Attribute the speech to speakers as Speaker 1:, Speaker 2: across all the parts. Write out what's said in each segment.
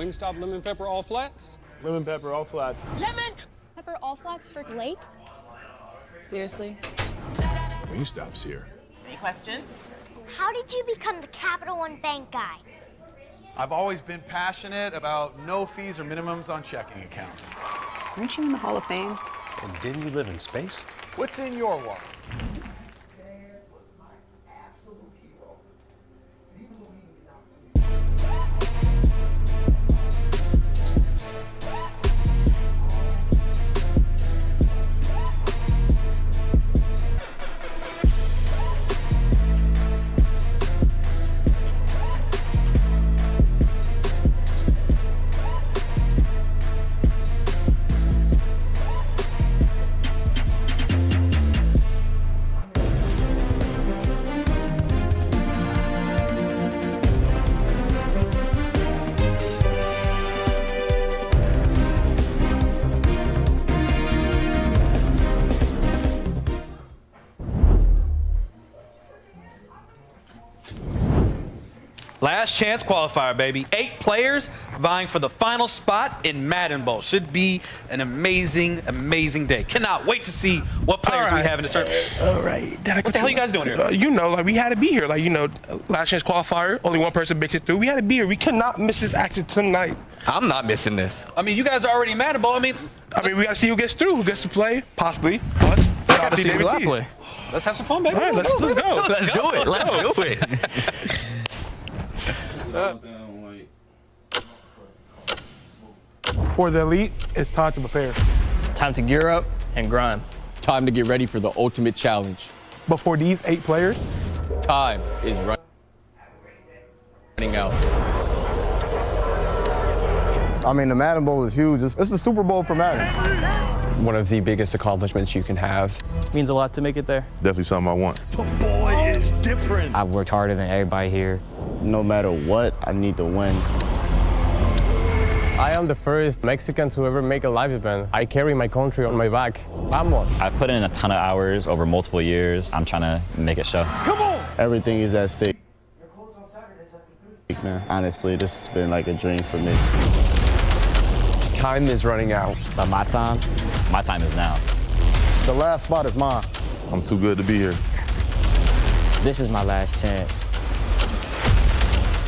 Speaker 1: Wingstop lemon pepper all flats?
Speaker 2: Lemon pepper, all flats.
Speaker 3: Lemon pepper all flats for Lake?
Speaker 4: Seriously?
Speaker 5: Wingstop's here.
Speaker 6: Any questions?
Speaker 7: How did you become the Capital One Bank guy?
Speaker 8: I've always been passionate about no fees or minimums on checking accounts.
Speaker 9: Aren't you in the Hall of Fame?
Speaker 1: And didn't you live in space?
Speaker 8: What's in your wallet?
Speaker 10: Last chance qualifier, baby. 8 players vying for the final spot in Madden Bowl. Should be an amazing, amazing day. Cannot wait to see what players we have in the tournament.
Speaker 2: All right.
Speaker 10: What the hell you guys doing here?
Speaker 2: You know, like we had to be here. Like, you know, last chance qualifier, only one person makes it through. We had to be here. We cannot miss this action tonight.
Speaker 11: I'm not missing this.
Speaker 10: I mean, you guys are already in Madden Bowl. I mean,
Speaker 2: we got to see who gets through, who gets to play, possibly. Us.
Speaker 11: Gotta see who I play.
Speaker 10: Let's have some fun, baby.
Speaker 2: All right, let's go.
Speaker 11: Let's do it. Let's do it.
Speaker 2: For the elite, it's time to prepare.
Speaker 12: Time to gear up and grind.
Speaker 11: Time to get ready for the ultimate challenge.
Speaker 2: But for these 8 players,
Speaker 11: time is running out.
Speaker 13: I mean, the Madden Bowl is huge. It's the Super Bowl for Madden.
Speaker 11: One of the biggest accomplishments you can have.
Speaker 12: Means a lot to make it there.
Speaker 5: Definitely something I want.
Speaker 2: the boy is different.
Speaker 12: I've worked harder than everybody here.
Speaker 13: No matter what, I need to win.
Speaker 12: I am the first Mexican to ever make a live event. I carry my country on my back. Vamos.
Speaker 14: I put in a ton of hours over multiple years. I'm trying to make it show.
Speaker 2: Come on!
Speaker 13: Everything is at stake. Man, honestly, this has been like a dream for me.
Speaker 11: Time is running out.
Speaker 14: But my time is now.
Speaker 13: The last spot is mine.
Speaker 5: I'm too good to be here.
Speaker 12: This is my last chance.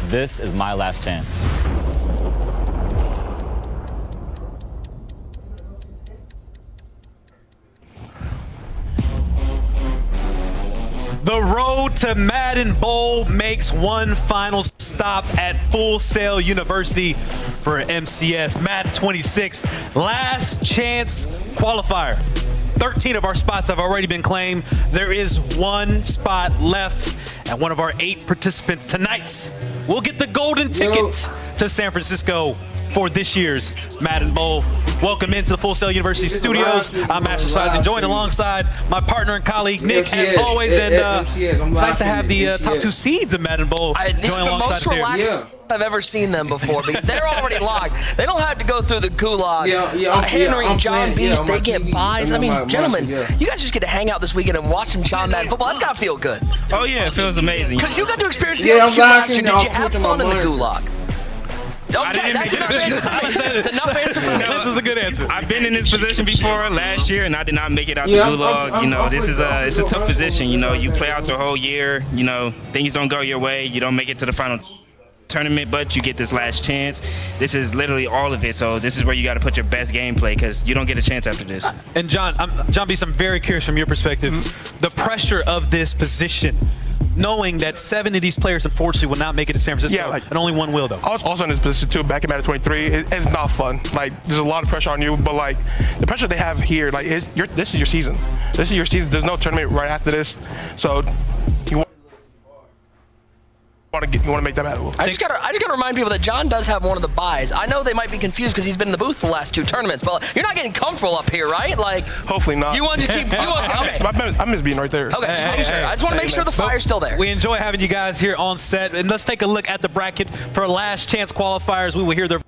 Speaker 14: This is my last chance.
Speaker 10: The road to Madden Bowl makes one final stop at Full Sail University for MCS Madden 26 last chance qualifier. 13 of our spots have already been claimed. There is 1 spot left, and one of our 8 participants tonight will get the golden ticket to San Francisco for this year's Madden Bowl. Welcome into the Full Sail University studios. I'm Master Spies, joined alongside my partner and colleague Nick, as always, and it's nice to have the top 2 seeds of Madden Bowl
Speaker 15: It's
Speaker 10: join
Speaker 15: the
Speaker 10: alongside
Speaker 15: most
Speaker 10: us here.
Speaker 15: relaxed I've ever seen them before because they're already locked. They don't have to go through the gulag. Henry and John Beast, they get buys. I mean, gentlemen, you guys just get to hang out this weekend and watch some John Madden football. That's got to feel good.
Speaker 12: Oh, yeah, it feels amazing.
Speaker 15: Because you got to experience the execute last year. Did you have fun in the gulag? Okay, that's enough answer for me. That's enough answer for me.
Speaker 10: This is a good answer.
Speaker 12: I've been in this position before last year, and I did not make it out the gulag. You know, this is it's a tough position. You know, you play out the whole year. You know, things don't go your way. You don't make it to the final tournament, but you get this last chance. This is literally all of it. So this is where you got to put your best gameplay because you don't get a chance after this.
Speaker 10: And John Beast, I'm very curious from your perspective, the pressure of this position, knowing that 7 of these players unfortunately will not make it to San Francisco, and only 1 will though.
Speaker 2: Also in this position too, back in Madden 23, it's not fun. Like, there's a lot of pressure on you, but like the pressure they have here, like this is your season. This is your season. There's no tournament right after this, so you want to make that happen.
Speaker 15: I just gotta remind people that John does have one of the buys. I know they might be confused because he's been in the booth the last 2 tournaments, but you're not getting comfortable up here, right? Like,
Speaker 2: hopefully not.
Speaker 15: You want to keep.
Speaker 2: I'm just being right there.
Speaker 15: Okay, just making sure. I just want to make sure the fire's still there.
Speaker 10: We enjoy having you guys here on set, and let's take a look at the bracket for last chance qualifiers. We will hear their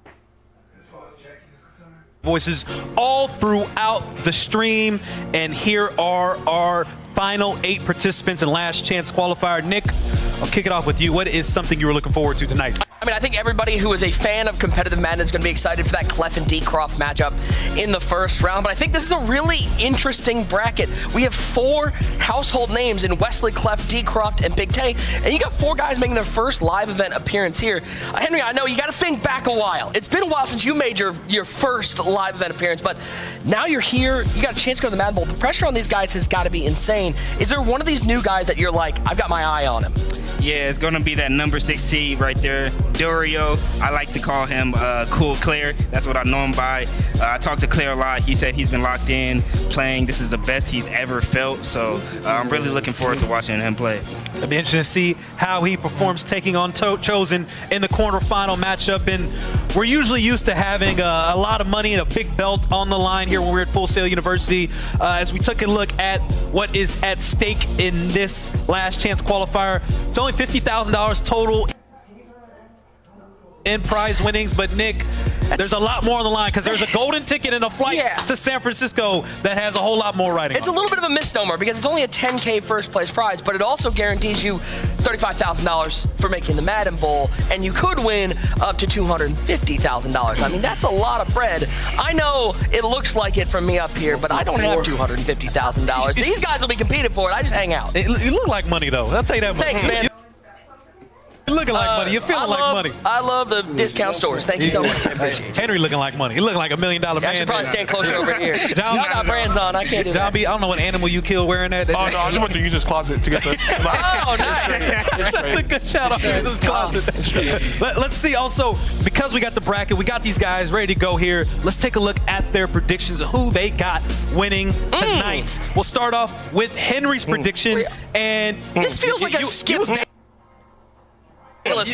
Speaker 10: voices all throughout the stream, and here are our final 8 participants in last chance qualifier. Nick, I'll kick it off with you. What is something you were looking forward to tonight?
Speaker 15: I mean, I think everybody who is a fan of competitive Madden is going to be excited for that Clef and Decroft matchup in the first round. But I think this is a really interesting bracket. We have 4 household names in Wesley, Clef, Decroft, and Big Tay. And you got 4 guys making their first live event appearance here. Henry, I know you got to think back a while. It's been a while since you made your first live event appearance, but now you're here. You got a chance to go to the Madden Bowl. The pressure on these guys has got to be insane. Is there one of these new guys that you're like, I've got my eye on him?
Speaker 12: Yeah, it's going to be that number 6 seed right there, Dorio. I like to call him Cool Claire. That's what I know him by. I talked to Claire a lot. He said he's been locked in, playing. This is the best he's ever felt. So I'm really looking forward to watching him play.
Speaker 10: It'll be interesting to see how he performs taking on Chosen in the quarterfinal matchup. And we're usually used to having a lot of money and a big belt on the line here when we're at Full Sail University. As we took a look at what is at stake in this last chance qualifier, it's only $50,000 total in prize winnings, but Nick, there's a lot more on the line because there's a golden ticket and a flight to San Francisco that has a whole lot more riding.
Speaker 15: It's a little bit of a misnomer because it's only a $10K first place prize, but it also guarantees you $35,000 for making the Madden Bowl, and you could win up to $250,000. I mean, that's a lot of bread. I know it looks like it from me up here, but I don't have $250,000. These guys will be competing for it. I just hang out.
Speaker 10: You look like money, though. I'll tell you that much.
Speaker 15: Thanks, man.
Speaker 10: You're looking like money. You're feeling like money.
Speaker 15: I love the discount stores. Thank you so much. I appreciate it.
Speaker 10: Henry looking like money. He looking like $1 million man.
Speaker 15: I should probably stand closer over here. Y'all got brands on. I can't do that.
Speaker 10: John B, I don't know what animal you kill wearing that.
Speaker 2: Oh, no, I just went to User's Closet to get the...
Speaker 15: Oh, nice.
Speaker 10: That's a good shout out to User's Closet. Let's see also, because we got the bracket, we got these guys ready to go here. Let's take a look at their predictions of who they got winning tonight. We'll start off with Henry's prediction. And
Speaker 15: this feels like a skip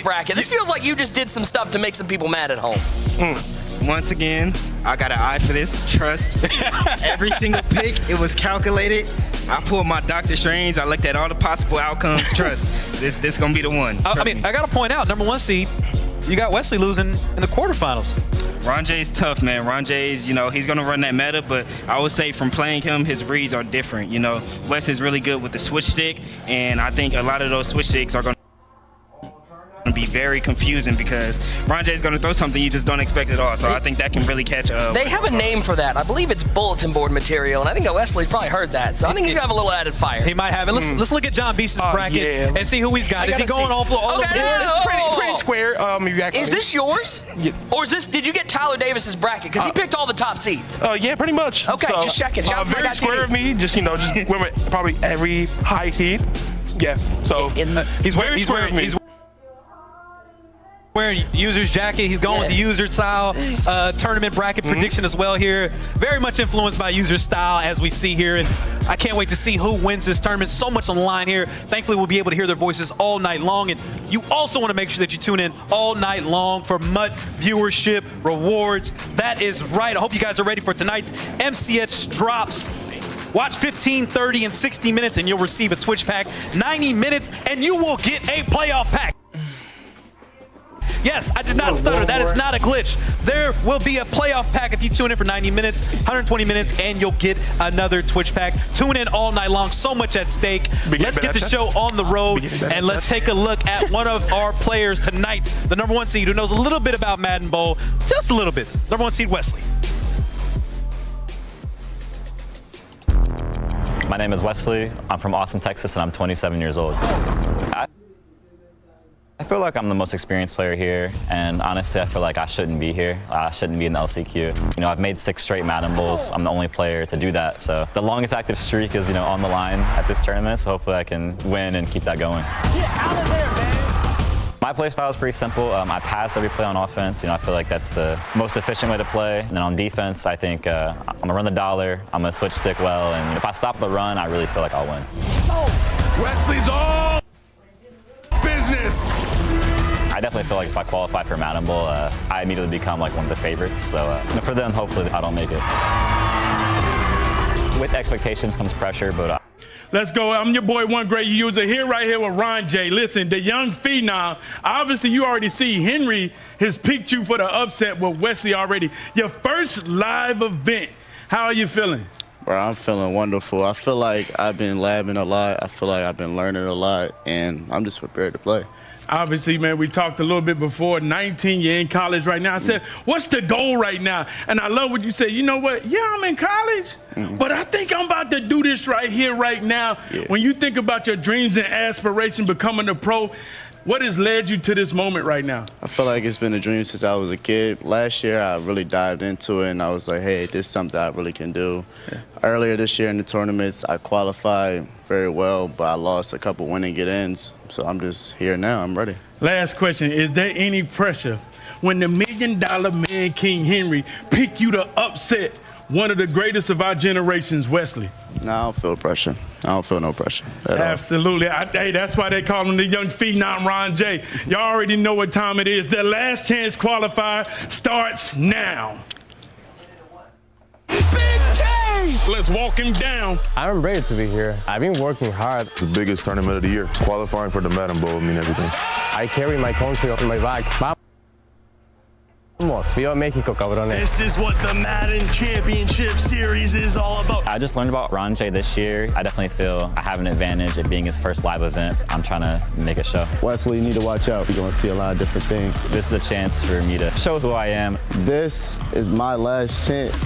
Speaker 15: bracket. This feels like you just did some stuff to make some people mad at home.
Speaker 12: Once again, I got an eye for this. Trust. Every single pick, it was calculated. I pulled my Doctor Strange. I looked at all the possible outcomes. Trust. This gonna be the one.
Speaker 10: I mean, I gotta point out, number 1 seed, you got Wesley losing in the quarterfinals.
Speaker 12: Ron J's tough, man. Ron J's, you know, he's going to run that meta, but I would say from playing him, his reads are different. You know, Wes is really good with the switch stick, and I think a lot of those switch sticks are going to be very confusing because Ron J is going to throw something you just don't expect at all. So I think that can really catch up.
Speaker 15: They have a name for that. I believe it's bulletin board material, and I think Wesley probably heard that. So I think he's going to have a little added fire.
Speaker 10: He might have it. Let's look at John Beast's bracket and see who he's got. Is he going all over?
Speaker 2: Pretty square.
Speaker 15: Is this yours?
Speaker 2: Yeah.
Speaker 15: Or is this? Did you get Tyler Davis's bracket? Because he picked all the top seeds.
Speaker 2: Yeah, pretty much.
Speaker 15: Okay,
Speaker 2: so,
Speaker 15: just checking.
Speaker 2: Very square of me. Just went with probably every high seed. Yeah. So he's
Speaker 10: wearing user's jacket. He's going with the user style tournament bracket prediction as well here. Very much influenced by user style as we see here. And I can't wait to see who wins this tournament. So much on the line here. Thankfully, we'll be able to hear their voices all night long. And you also want to make sure that you tune in all night long for MUT viewership rewards. That is right. I hope you guys are ready for tonight's MCH drops. Watch 15, 30, and 60 minutes and you'll receive a Twitch pack. 90 minutes and you will get a playoff pack. Yes, I did not stutter. That is not a glitch. There will be a playoff pack if you tune in for 90 minutes, 120 minutes, and you'll get another Twitch pack. Tune in all night long. So much at stake. Let's get the show on the road, and let's take a look at one of our players tonight, the number 1 seed who knows a little bit about Madden Bowl, just a little bit. Number 1 seed, Wesley.
Speaker 14: My name is Wesley. I'm from Austin, Texas, and I'm 27 years old. I feel like I'm the most experienced player here, and honestly, I feel like I shouldn't be here. I shouldn't be in the LCQ. You know, I've made 6 straight Madden Bowls. I'm the only player to do that, so the longest active streak is, on the line at this tournament, so hopefully I can win and keep that going.
Speaker 10: Get out of there, man!
Speaker 14: My play style is pretty simple. I pass every play on offense. I feel like that's the most efficient way to play. And then on defense, I think I'm gonna run the dollar, I'm gonna switch stick well, and if I stop the run, I really feel like I'll win.
Speaker 5: Wesley's all business.
Speaker 14: I definitely feel like if I qualify for Madden Bowl, I immediately become like one of the favorites. So for them, hopefully I don't make it. With expectations comes pressure, but
Speaker 6: let's go. I'm your boy, One Great User, here right here with Ron J. Listen, the young phenom. Obviously, you already see Henry has picked you for the upset with Wesley already. Your first live event. How are you feeling?
Speaker 16: Bro, I'm feeling wonderful. I feel like I've been labbing a lot. I feel like I've been learning a lot, and I'm just prepared to play.
Speaker 6: Obviously, man, we talked a little bit before. 19, you're in college right now. I said, what's the goal right now? And I love what you said. You know what? Yeah, I'm in college, but I think I'm about to do this right here, right now.
Speaker 16: Yeah.
Speaker 6: When you think about your dreams and aspirations becoming a pro, what has led you to this moment right now?
Speaker 16: I feel like it's been a dream since I was a kid. Last year, I really dived into it, and I was like, hey, this is something I really can do. Yeah. Earlier this year in the tournaments, I qualified very well, but I lost a couple winning get-ins. So I'm just here now. I'm ready.
Speaker 6: Last question. Is there any pressure when the $1 million man, King Henry, picked you to upset one of the greatest of our generations, Wesley?
Speaker 16: No, I don't feel pressure. I don't feel no pressure at all.
Speaker 6: Absolutely. Hey, that's why they call him the young phenom, Ron J. Y'all already know what time it is. The last chance qualifier starts now. Big Tay! Let's walk him down.
Speaker 11: I'm ready to be here. I've been working hard.
Speaker 5: It's the biggest tournament of the year. Qualifying for the Madden Bowl mean everything.
Speaker 11: I carry my country on my back. Vamos, viva Mexico, cabrones.
Speaker 17: This is what the Madden Championship Series is all about.
Speaker 14: I just learned about Ron J this year. I definitely feel I have an advantage it being his first live event. I'm trying to make a show.
Speaker 16: Wesley, you need to watch out. You're going to see a lot of different things.
Speaker 14: This is a chance for me to show who I am.
Speaker 16: This is my last chance.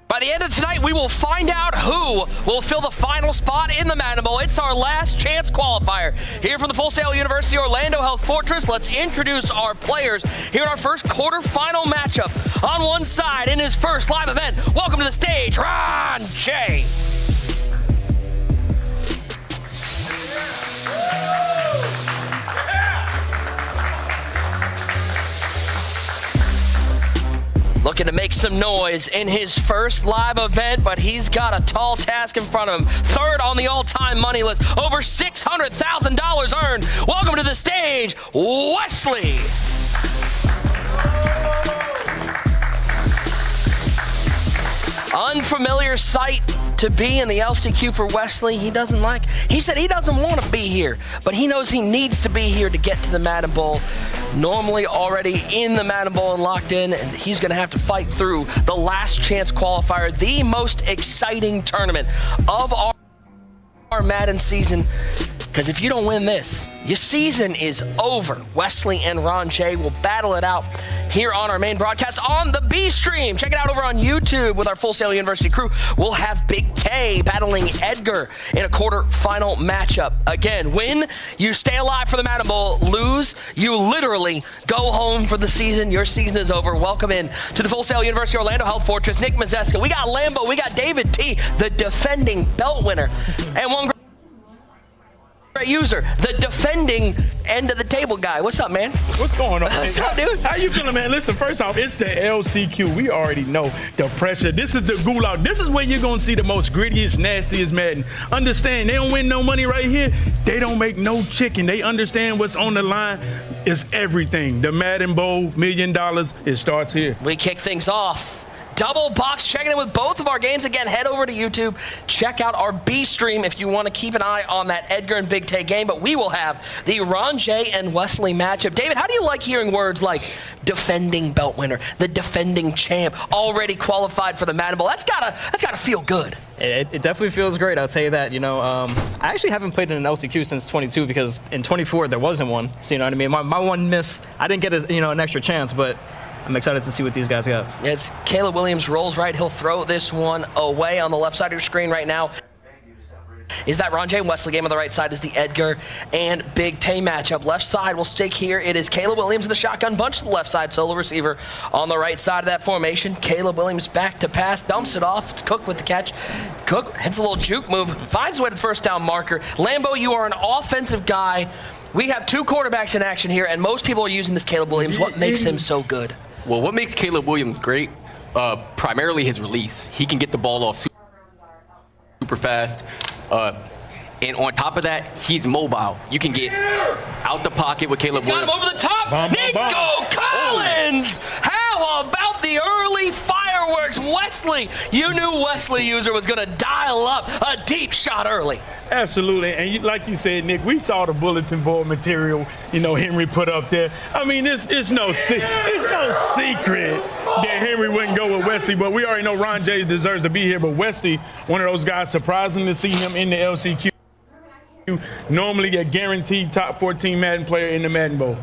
Speaker 15: By the end of tonight, we will find out who will fill the final spot in the Madden Bowl. It's our last chance qualifier. Here from the Full Sail University Orlando Health Fortress, let's introduce our players here in our first quarterfinal matchup. On one side, in his first live event, welcome to the stage, Ron J. Looking to make some noise in his first live event, but he's got a tall task in front of him. Third on the all-time money list, over $600,000 earned. Welcome to the stage, Wesley. Unfamiliar sight to be in the LCQ for Wesley. He said he doesn't want to be here, but he knows he needs to be here to get to the Madden Bowl. Normally already in the Madden Bowl and locked in, and he's going to have to fight through the last chance qualifier, the most exciting tournament of our Madden season. Because if you don't win this, your season is over. Wesley and Ron J will battle it out here on our main broadcast on the B stream. Check it out over on YouTube with our Full Sail University crew. We'll have Big Tay battling Edgar in a quarterfinal matchup. Again, win, you stay alive for the Madden Bowl. Lose, you literally go home for the season. Your season is over. Welcome in to the Full Sail University Orlando Health Fortress. Nick Mazeska, we got Lambo, we got David T, the defending belt winner, and one great user, the defending end of the table guy. What's up, man?
Speaker 6: What's going on?
Speaker 15: What's up, dude?
Speaker 6: How you feeling, man? Listen, first off, it's the LCQ. We already know the pressure. This is the gulag. This is where you're going to see the most grittiest, nastiest Madden. Understand, they don't win no money right here. They don't make no chicken. They understand what's on the line. It's everything. The Madden Bowl, $1 million, it starts here.
Speaker 15: We kick things off. Double box checking in with both of our games. Again, head over to YouTube. Check out our B stream if you want to keep an eye on that Edgar and Big Tay game. But we will have the Ron J and Wesley matchup. David, how do you like hearing words like defending belt winner, the defending champ, already qualified for the Madden Bowl? That's gotta feel good.
Speaker 18: It definitely feels great. I'll tell you that. I actually haven't played in an LCQ since 22 because in 24 there wasn't one. So you know what I mean. My one miss, I didn't get an extra chance, but I'm excited to see what these guys got.
Speaker 15: As Caleb Williams rolls right, he'll throw this one away on the left side of your screen right now. Is that Ron J and Wesley game? On the right side is the Edgar and Big Tay matchup. Left side will stick here. It is Caleb Williams in the shotgun bunch to the left side, solo receiver on the right side of that formation. Caleb Williams back to pass, dumps it off. It's Cook with the catch. Cook hits a little juke move, finds way to the first down marker. Lambo, you are an offensive guy. We have two quarterbacks in action here, and most people are using this Caleb Williams. What makes him so good?
Speaker 19: Well, what makes Caleb Williams great, primarily his release. He can get the ball off super fast. And on top of that, he's mobile. You can get out the pocket with Caleb Williams.
Speaker 15: Got him over the top. Nico Collins! How How about the early fireworks? Wesley, you knew Wesley user was going to dial up a deep shot early.
Speaker 6: Absolutely, and like you said, Nick, we saw the bulletin board material, Henry put up there. I mean, it's no secret that Henry wouldn't go with Wesley, but we already know Ron J deserves to be here. But Wesley, one of those guys, surprising to see him in the LCQ. Normally a guaranteed top 14 Madden player in the Madden Bowl.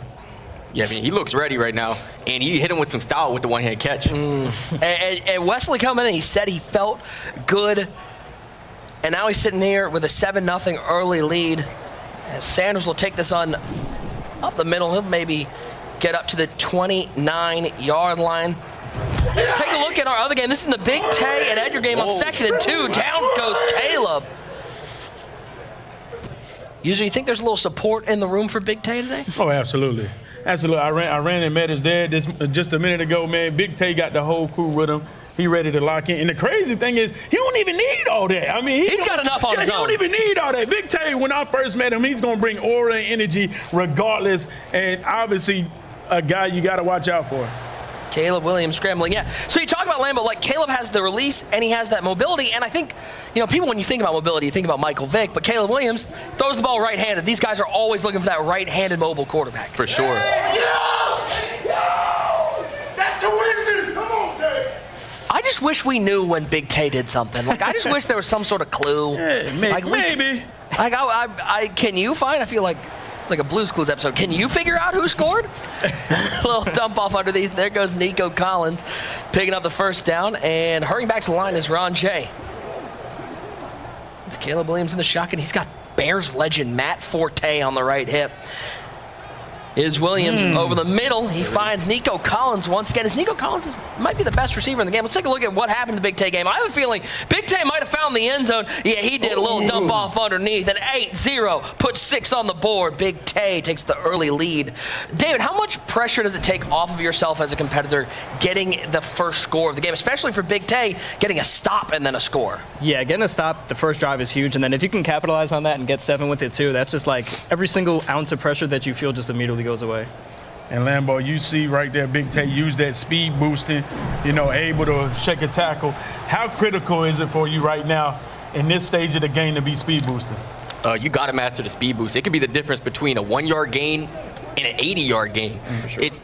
Speaker 19: Yeah, I mean, he looks ready right now, and he hit him with some style with the one-hand catch.
Speaker 15: And Wesley coming in, he said he felt good, and now he's sitting here with a 7-0 early lead. And Sanders will take this on up the middle. He'll maybe get up to the 29-yard line. Let's take a look at our other game. This is the Big Tay and Edgar game on 2nd and 2. Down goes Caleb. Usually you think there's a little support in the room for Big Tay today?
Speaker 6: Oh, absolutely. Absolutely. I ran and met his dad just a minute ago, man. Big Tay got the whole crew with him. He ready to lock in. And the crazy thing is, he don't even need all that. I mean,
Speaker 15: he's got enough on his own.
Speaker 6: He don't even need all that. Big Tay, when I first met him, he's going to bring aura and energy regardless. And obviously, a guy you got to watch out for.
Speaker 15: Caleb Williams scrambling, yeah. So you talk about Lambo, like Caleb has the release and he has that mobility, and I think, people when you think about mobility, you think about Michael Vick, but Caleb Williams throws the ball right-handed. These guys are always looking for that right-handed mobile quarterback.
Speaker 19: For sure.
Speaker 17: That's too easy. Come on, Tay.
Speaker 15: I just wish we knew when Big Tay did something. Like, I just wish there was some sort of clue.
Speaker 6: Yeah, maybe.
Speaker 15: Can you find, I feel like a Blue's Clues episode. Can you figure out who scored? A little dump off underneath. There goes Nico Collins picking up the first down, and hurrying back to the line is Ron J. It's Caleb Williams in the shotgun. He's got Bears legend Matt Forte on the right hip. Is Williams over the middle. He finds Nico Collins once again. Nico Collins might be the best receiver in the game. Let's take a look at what happened in the Big Tay game. I have a feeling Big Tay might have found the end zone. Yeah, he did a little dump off underneath. An 8-0, put 6 on the board. Big Tay takes the early lead. David, how much pressure does it take off of yourself as a competitor getting the first score of the game, especially for Big Tay, getting a stop and then a score?
Speaker 18: Yeah, getting a stop, the first drive is huge. And then if you can capitalize on that and get 7 with it too, that's just like every single ounce of pressure that you feel just immediately goes away.
Speaker 6: And Lambo, you see right there, Big Tay use that speed boosting, able to shake a tackle. How critical is it for you right now in this stage of the game to be speed boosting?
Speaker 19: You got to master the speed boost. It could be the difference between a 1-yard gain and an 80-yard gain.
Speaker 6: Sure.
Speaker 19: It's,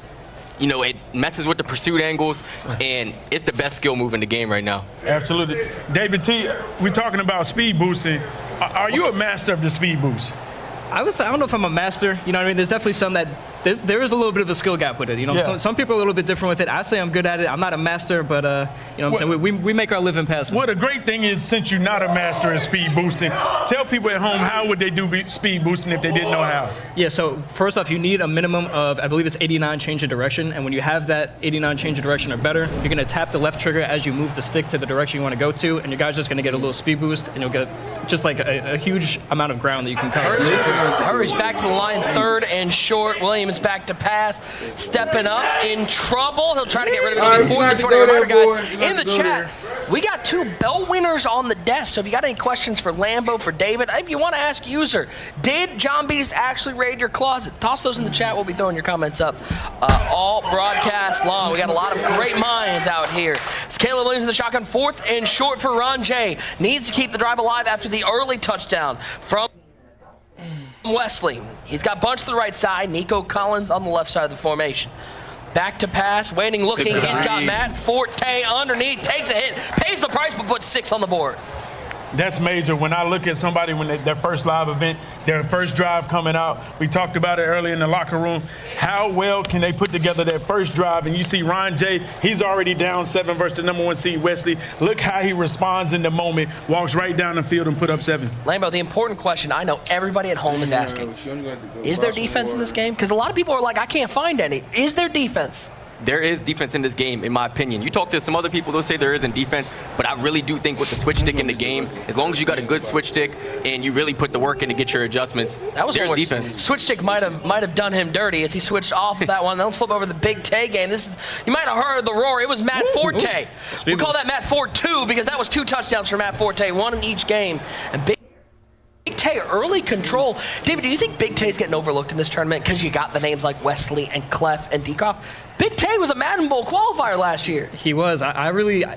Speaker 19: it messes with the pursuit angles, and it's the best skill move in the game right now.
Speaker 6: Absolutely. David T, we're talking about speed boosting. Are you a master of the speed boost?
Speaker 18: I don't know if I'm a master. There's definitely some that there is a little bit of a skill gap with it. Some people are a little bit different with it. I say I'm good at it. I'm not a master, but we make our living passing.
Speaker 6: Well, the great thing is, since you're not a master of speed boosting, tell people at home, how would they do speed boosting if they didn't know how?
Speaker 18: Yeah, so first off, you need a minimum of, I believe it's 89 change of direction, and when you have that 89 change of direction or better, you're going to tap the left trigger as you move the stick to the direction you want to go to, and your guy's just going to get a little speed boost, and you'll get just like a huge amount of ground that you can cover.
Speaker 15: Hurries back to the line, 3rd and short. Williams back to pass, stepping up, in trouble. He'll try to get rid of it. 4th and short. Reminder, guys, in the chat, we got 2 bell winners on the desk. So if you got any questions for Lambo, for David, if you want to ask user, did John Beast actually raid your closet? Toss those in the chat. We'll be throwing your comments up all broadcast long. We got a lot of great minds out here. It's Caleb Williams in the shotgun, 4th and short for Ron J. Needs to keep the drive alive after the early touchdown from Wesley. He's got bunch to the right side. Nico Collins on the left side of the formation. Back to pass, waiting, looking. He's got Matt Forte underneath. Takes a hit, pays the price, but puts 6 on the board.
Speaker 6: That's major. When I look at somebody when their first live event, their first drive coming out, we talked about it earlier in the locker room, how well can they put together their first drive? And you see Ron J, he's already down 7 versus the number 1 seed Wesley. Look how he responds in the moment, walks right down the field and put up 7.
Speaker 15: Lambo, the important question I know everybody at home is asking, is there defense in this game? Because a lot of people are like, I can't find any. Is there defense?
Speaker 19: There is defense in this game, in my opinion. You talk to some other people, they'll say there isn't defense, but I really do think with the switch stick in the game, as long as you got a good switch stick and you really put the work in to get your adjustments,
Speaker 15: that was
Speaker 19: there's defense.
Speaker 15: Switch stick might have done him dirty as he switched off of that one. Let's flip over to the Big Tay game. You might have heard the roar. It was Matt Forte. We call that Matt Fort 2 because that was 2 touchdowns for Matt Forte, 1 in each game. And Tay early control. David, do you think Big Tay's getting overlooked in this tournament because you got the names like Wesley and Clef and Decoff? Big Tay was a Madden Bowl qualifier last year.
Speaker 18: He was.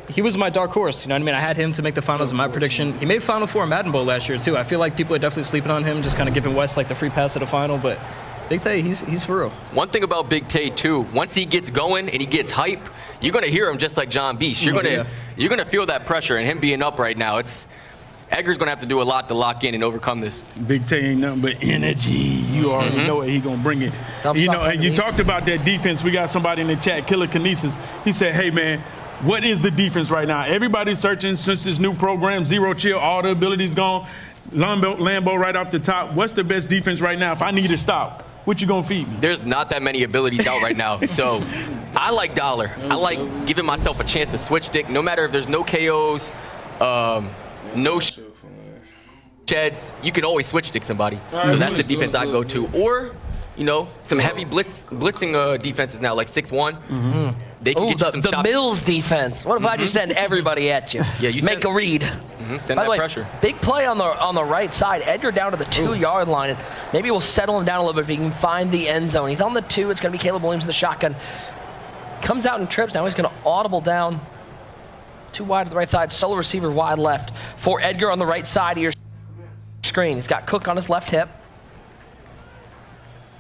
Speaker 18: He was my dark horse. You know what I mean? I had him to make the finals in my prediction. He made Final Four Madden Bowl last year, too. I feel like people are definitely sleeping on him, just kind of giving West like the free pass to the final, but Big Tay, he's for real.
Speaker 19: One thing about Big Tay, too, once he gets going and he gets hype, you're going to hear him just like John Beast. You're going to feel that pressure, and him being up right now, Edgar's going to have to do a lot to lock in and overcome this.
Speaker 6: Big Tay ain't nothing but energy. You already know it. He going to bring it. And you talked about that defense. We got somebody in the chat, Killer Kinesis. He said, hey, man, what is the defense right now? Everybody's searching since this new program, Zero Chill, all the abilities gone. Lambo right off the top. What's the best defense right now if I need to stop? What you going to feed me?
Speaker 19: There's not that many abilities out right now. So I like Dollar. I like giving myself a chance to switch dick, no matter if there's no KOs, no sheds, you can always switch stick somebody. So that's the defense I go to. Or, some heavy blitzing defenses now, like 6-1. They can get you some stops.
Speaker 15: Mills defense. What if I just send everybody at you?
Speaker 19: Yeah, you
Speaker 15: make a read.
Speaker 19: Send
Speaker 15: By
Speaker 19: that
Speaker 15: the way,
Speaker 19: pressure.
Speaker 15: Big play on the right side. Edgar down to the 2-yard line. And maybe we'll settle him down a little bit if he can find the end zone. He's on the 2. It's going to be Caleb Williams in the shotgun. Comes out and trips. Now he's going to audible down. 2 wide to the right side. Solo receiver wide left for Edgar on the right side of your screen. He's got Cook on his left hip.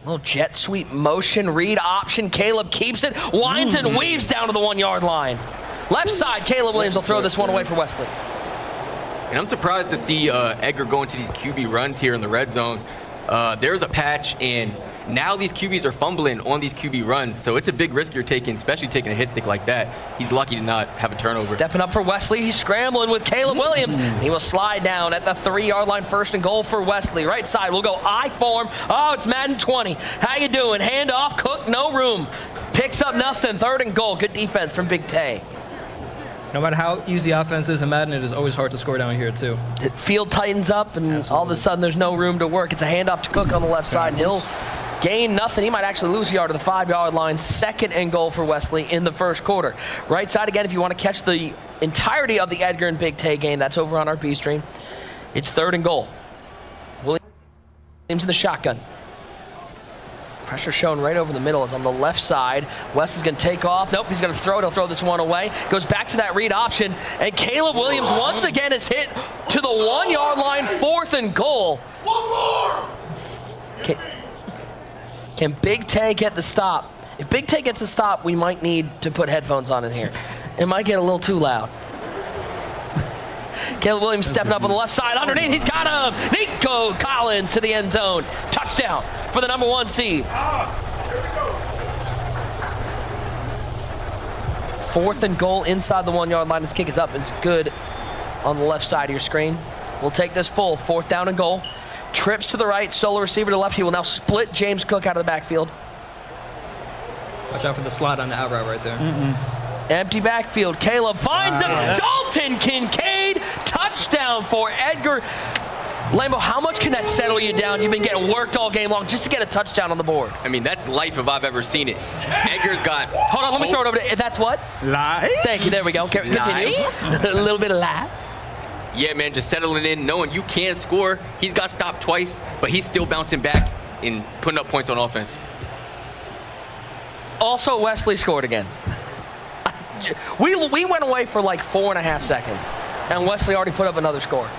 Speaker 15: Little jet sweep motion, read option. Caleb keeps it, winds and weaves down to the 1-yard line. Left side, Caleb Williams will throw this one away for Wesley.
Speaker 19: And I'm surprised to see Edgar go into these QB runs here in the red zone. There's a patch, and now these QBs are fumbling on these QB runs, so it's a big risk you're taking, especially taking a hit stick like that. He's lucky to not have a turnover.
Speaker 15: Stepping up for Wesley, he's scrambling with Caleb Williams. He will slide down at the 3-yard line, 1st and goal for Wesley. Right side, we'll go I form. Oh, it's Madden 20. How you doing? Hand off, Cook, no room. Picks up nothing, 3rd and goal. Good defense from Big Tay.
Speaker 18: No matter how easy offense is in Madden, it is always hard to score down here, too.
Speaker 15: The field tightens up, and all of a sudden there's no room to work. It's a handoff to Cook on the left side, and he'll gain nothing. He might actually lose a yard to the 5-yard line. 2nd and goal for Wesley in the 1st quarter. Right side again, if you want to catch the entirety of the Edgar and Big Tay game, that's over on our B stream. It's 3rd and goal. Williams in the shotgun. Pressure shown right over the middle is on the left side. West is going to take off. Nope, he's going to throw it. He'll throw this one away. Goes back to that read option. And Caleb Williams once again is hit to the 1-yard line. 4th and goal. One more! Can Big Tay get the stop? If Big Tay gets the stop, we might need to put headphones on in here. It might get a little too loud. Caleb Williams stepping up on the left side. Underneath, he's got him. Nico Collins to the end zone. Touchdown for the number 1 seed. 4th and goal inside the 1-yard line. This kick is up. It's good on the left side of your screen. We'll take this full. 4th down and goal. Trips to the right, solo receiver to the left. He will now split James Cook out of the backfield.
Speaker 18: Watch out for the slide on the out route right there.
Speaker 15: Empty backfield. Caleb finds him. Dalton Kincaid. Touchdown for Edgar. Lambo, how much can that settle you down? You've been getting worked all game long just to get a touchdown on the board.
Speaker 19: I mean, that's life if I've ever seen it. Edgar's got...
Speaker 15: Hold on, let me throw it over to... That's what?
Speaker 6: Life.
Speaker 15: Thank you. There we go. Continue. A little bit of life.
Speaker 19: Yeah, man, just settling in, knowing you can score. He's got stopped twice, but he's still bouncing back and putting up points on offense.
Speaker 15: Also, Wesley scored again. We went away for like 4.5 seconds, and Wesley already put up another score.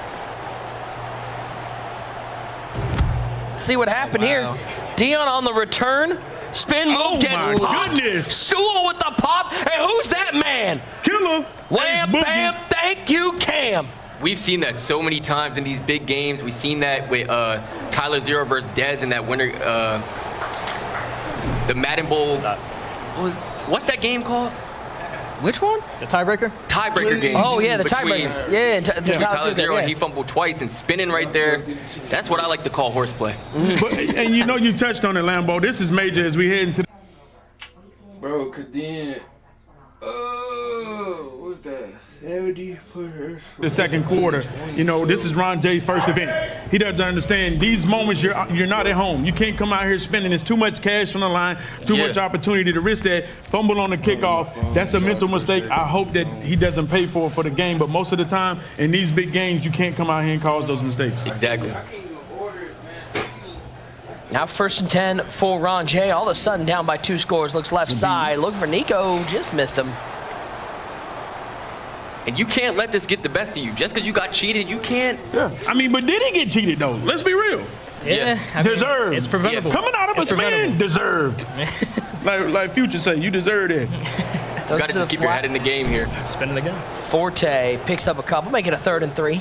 Speaker 15: See what happened here. Dion on the return. Spin move gets popped. Sewell with the pop. And who's that man?
Speaker 6: Killer.
Speaker 15: Wham, bam, thank you, Cam.
Speaker 19: We've seen that so many times in these big games. We've seen that with Tyler Zero versus Dez in that winter, the Madden Bowl. What's that game called?
Speaker 15: Which one?
Speaker 18: The tiebreaker?
Speaker 19: Tiebreaker game.
Speaker 15: Oh, yeah, the tiebreaker. Yeah,
Speaker 19: Tyler Zero, and he fumbled twice and spinning right there. That's what I like to call horseplay.
Speaker 6: And you touched on it, Lambo. This is major as we head into...
Speaker 20: Bro, cause then... what's
Speaker 6: The second quarter, you know, this is Ron J's first event. He doesn't understand these moments. You're not at home. You can't come out here spending. There's too much cash on the line, too much opportunity to risk that. Fumble on the kickoff. That's a mental mistake. I hope that he doesn't pay for it for the game. But most of the time in these big games, you can't come out here and cause those mistakes.
Speaker 19: Exactly.
Speaker 15: Now 1st and 10 for Ron J. All of a sudden down by 2 scores. Looks left side. Look for Nico. Just missed him.
Speaker 19: And you can't let this get the best of you. Just because you got cheated, you can't.
Speaker 6: Yeah. I mean, but did he get cheated, though? Let's be real.
Speaker 18: Yeah. I mean,
Speaker 6: deserved.
Speaker 18: it's preventable.
Speaker 6: Coming out of a spin, deserved. like Future say, you deserved it.
Speaker 19: You got to just keep your head in the game here.
Speaker 18: Spin it again.
Speaker 15: Forte picks up a couple. Make it a 3rd and 3.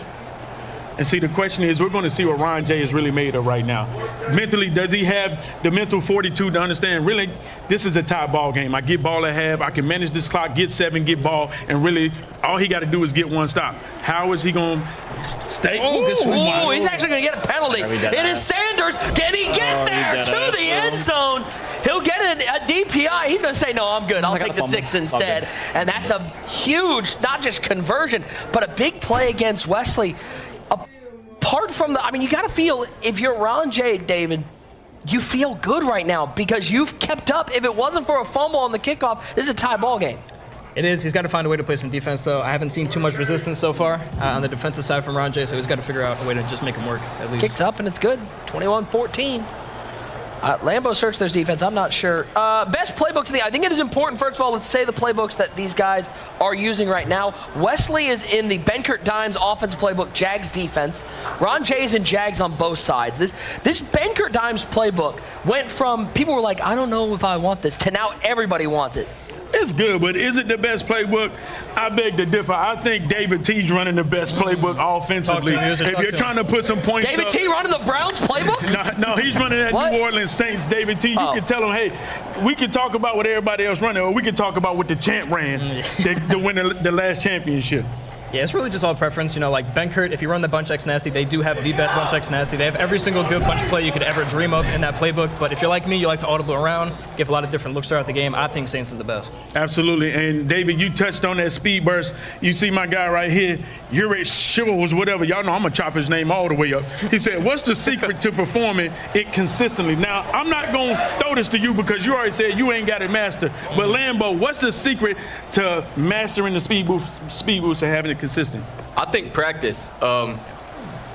Speaker 6: And see, the question is, we're going to see what Ron J is really made of right now. Mentally, does he have the mental fortitude to understand, really, this is a tie ball game. I get ball at half, I can manage this clock, get 7, get ball, and really, all he got to do is get 1 stop. How is he going to stay?
Speaker 15: Oh, he's actually going to get a penalty. It is Sanders. Can he get there to the end zone? He'll get a DPI. He's going to say, no, I'm good. I'll take the 6 instead. And that's a huge, not just conversion, but a big play against Wesley. Apart from I mean, you got to feel, if you're Ron J, David, you feel good right now because you've kept up. If it wasn't for a fumble on the kickoff, this is a tie ball game.
Speaker 18: It is. He's got to find a way to play some defense, though. I haven't seen too much resistance so far on the defensive side from Ron J, so he's got to figure out a way to just make him work, at least.
Speaker 15: Kicks up, and it's good. 21-14. Lambeau searched their defense. I'm not sure. Best playbooks. I think it is important, first of all, let's say the playbooks that these guys are using right now. Wesley is in the Benkert Dimes offense playbook, Jags defense. Ron J is in Jags on both sides. This Benkert Dimes playbook went from people were like, I don't know if I want this, to now everybody wants it.
Speaker 6: It's good, but is it the best playbook? I beg to differ. I think David T's running the best playbook offensively. If you're trying to put some points
Speaker 15: David
Speaker 6: up,
Speaker 15: T running the Browns playbook?
Speaker 6: No, he's running that New Orleans Saints. David T, you can tell him, hey, we can talk about what everybody else running, or we can talk about what the champ ran to win the last championship.
Speaker 18: Yeah, it's really just all preference. You know, like Benkert, if you run the bunch X nasty, they do have the best bunch X nasty. They have every single good bunch play you could ever dream of in that playbook. But if you're like me, you like to audible around, give a lot of different looks throughout the game. I think Saints is the best.
Speaker 6: Absolutely. And David, you touched on that speed burst. You see my guy right here, Uric Shivels, whatever. Y'all know I'm going to chop his name all the way up. He said, what's the secret to performing it consistently? Now, I'm not going to throw this to you because you already said you ain't got it mastered. But Lambeau, what's the secret to mastering the speed boost and having it consistent?
Speaker 19: I think practice.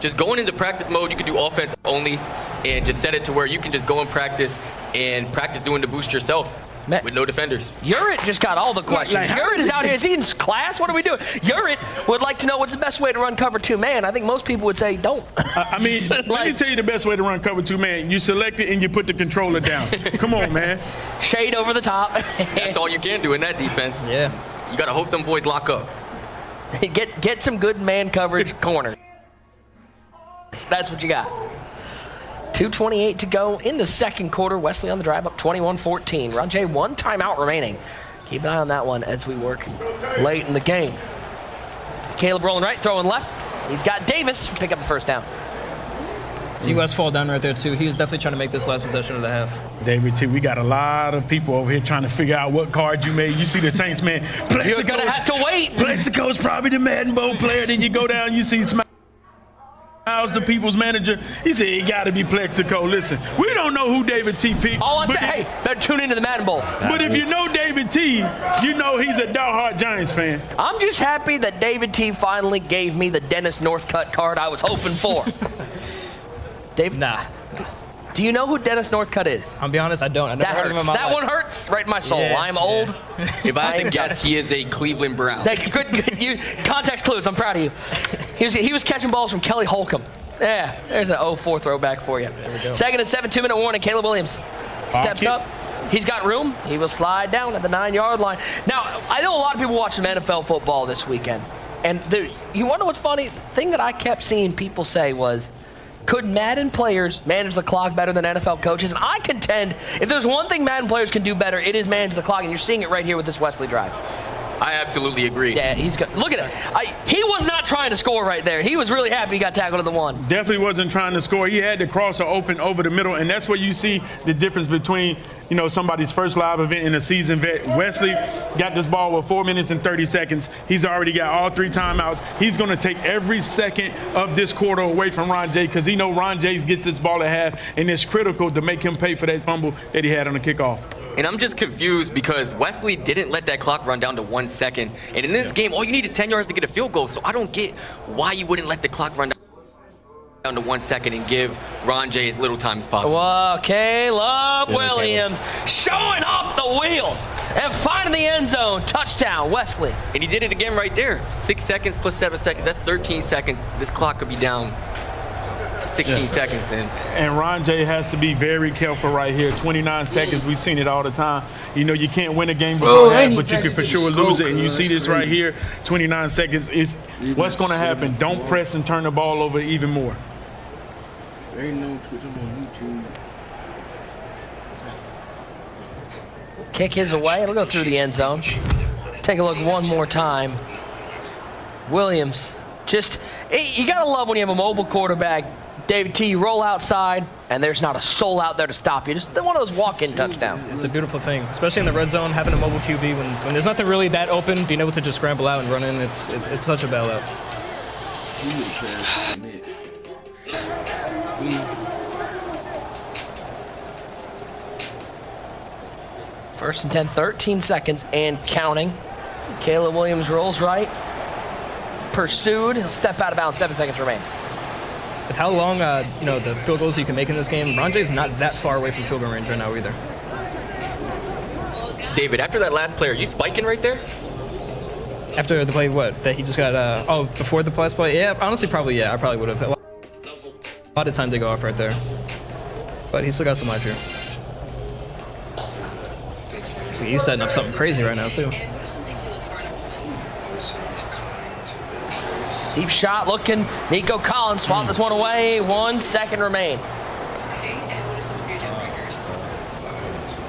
Speaker 19: Just going into practice mode, you can do offense only and just set it to where you can just go and practice doing the boost yourself with no defenders.
Speaker 15: Urit just got all the questions. Urit is out here. Is he in class? What are we doing? Urit would like to know what's the best way to run cover 2 man. I think most people would say don't.
Speaker 6: I mean, let me tell you the best way to run cover 2 man. You select it and you put the controller down. Come on, man.
Speaker 15: Shade over the top.
Speaker 19: That's all you can do in that defense.
Speaker 15: Yeah.
Speaker 19: You got to hope them boys lock up.
Speaker 15: Get some good man coverage corner. That's what you got. 2:28 to go in the second quarter. Wesley on the drive up 21-14. Ron J, 1 timeout remaining. Keep an eye on that one as we work late in the game. Caleb rolling right, throwing left. He's got Davis pick up the first down.
Speaker 18: See West fall down right there too. He was definitely trying to make this last possession of the half.
Speaker 6: David T, we got a lot of people over here trying to figure out what card you made. You see the Saints, man.
Speaker 15: You're going to have to wait.
Speaker 6: Plexico's probably the Madden Bowl player. Then you go down, you see Smiles, the people's manager. He said he got to be Plexico. Listen, we don't know who David T picked.
Speaker 15: All I said, hey, better tune into the Madden Bowl.
Speaker 6: But if you know David T, you know he's a diehard Giants fan.
Speaker 15: I'm just happy that David T finally gave me the Dennis Northcutt card I was hoping for. David, do you know who Dennis Northcutt is?
Speaker 18: I'll be honest, I don't. I never heard of him in my life.
Speaker 15: One hurts right in my soul.
Speaker 18: Yeah,
Speaker 15: I'm old.
Speaker 19: If I had to guess, he is a Cleveland Brown.
Speaker 15: Thank you. Good. Context clues. I'm proud of you. He was catching balls from Kelly Holcomb. Yeah, there's an 0-4 throwback for you. Second and 7, 2-minute warning. Caleb Williams steps up. He's got room. He will slide down at the 9-yard line. Now, I know a lot of people watch some NFL football this weekend. And you want to know what's funny? The thing that I kept seeing people say was, could Madden players manage the clock better than NFL coaches? And I contend, if there's one thing Madden players can do better, it is manage the clock. And you're seeing it right here with this Wesley drive.
Speaker 19: I absolutely agree.
Speaker 15: Yeah, he's good. Look at it. He was not not trying to score right there. He was really happy he got tackled at the 1.
Speaker 6: Definitely wasn't trying to score. He had to cross or open over the middle, and that's where you see the difference between, you know, somebody's first live event and a season vet. Wesley got this ball with 4 minutes and 30 seconds. He's already got all 3 timeouts. He's going to take every second of this quarter away from Ron J because he know Ron J gets this ball at half, and it's critical to make him pay for that fumble that he had on the kickoff.
Speaker 19: And I'm just confused because Wesley didn't let that clock run down to 1 second. And in this game, all you need is 10 yards to get a field goal. So I don't get why you wouldn't let the clock run down to 1 second and give Ron J as little time as possible.
Speaker 15: Well, Caleb Williams showing off the wheels and finding the end zone. Touchdown, Wesley.
Speaker 19: And he did it again right there. 6 seconds plus 7 seconds. That's 13 seconds. This clock could be down 16 seconds in.
Speaker 6: And Ron J has to be very careful right here. 29 seconds, we've seen it all the time. You know, you can't win a game before that, but you can for sure lose it. And you see this right here, 29 seconds is what's going to happen. Don't press and turn the ball over even more.
Speaker 20: There ain't no Twitch on YouTube.
Speaker 15: Kick his away. It'll go through the end zone. Take a look one more time. Williams, just, you got to love when you have a mobile quarterback. David T, you roll outside, and there's not a soul out there to stop you. Just one of those walk-in touchdowns.
Speaker 18: It's a beautiful thing, especially in the red zone, having a mobile QB when there's nothing really that open, being able to just scramble out and run in, it's such a bailout.
Speaker 15: First and 10, 13 seconds and counting. Caleb Williams rolls right. Pursued. He'll step out of bounds. 7 seconds remain.
Speaker 18: With how long, you know, the field goals you can make in this game, Ron J's not that far away from field goal range right now either.
Speaker 19: David, after that last play, are you spiking right there?
Speaker 18: After the play, what? That he just got, before the last play? Yeah, honestly, probably, yeah. I probably would have. A lot of time to go off right there. But he's still got some life here. So he's setting up something crazy right now, too.
Speaker 15: Deep shot looking. Nico Collins swat this one away. 1 second remain.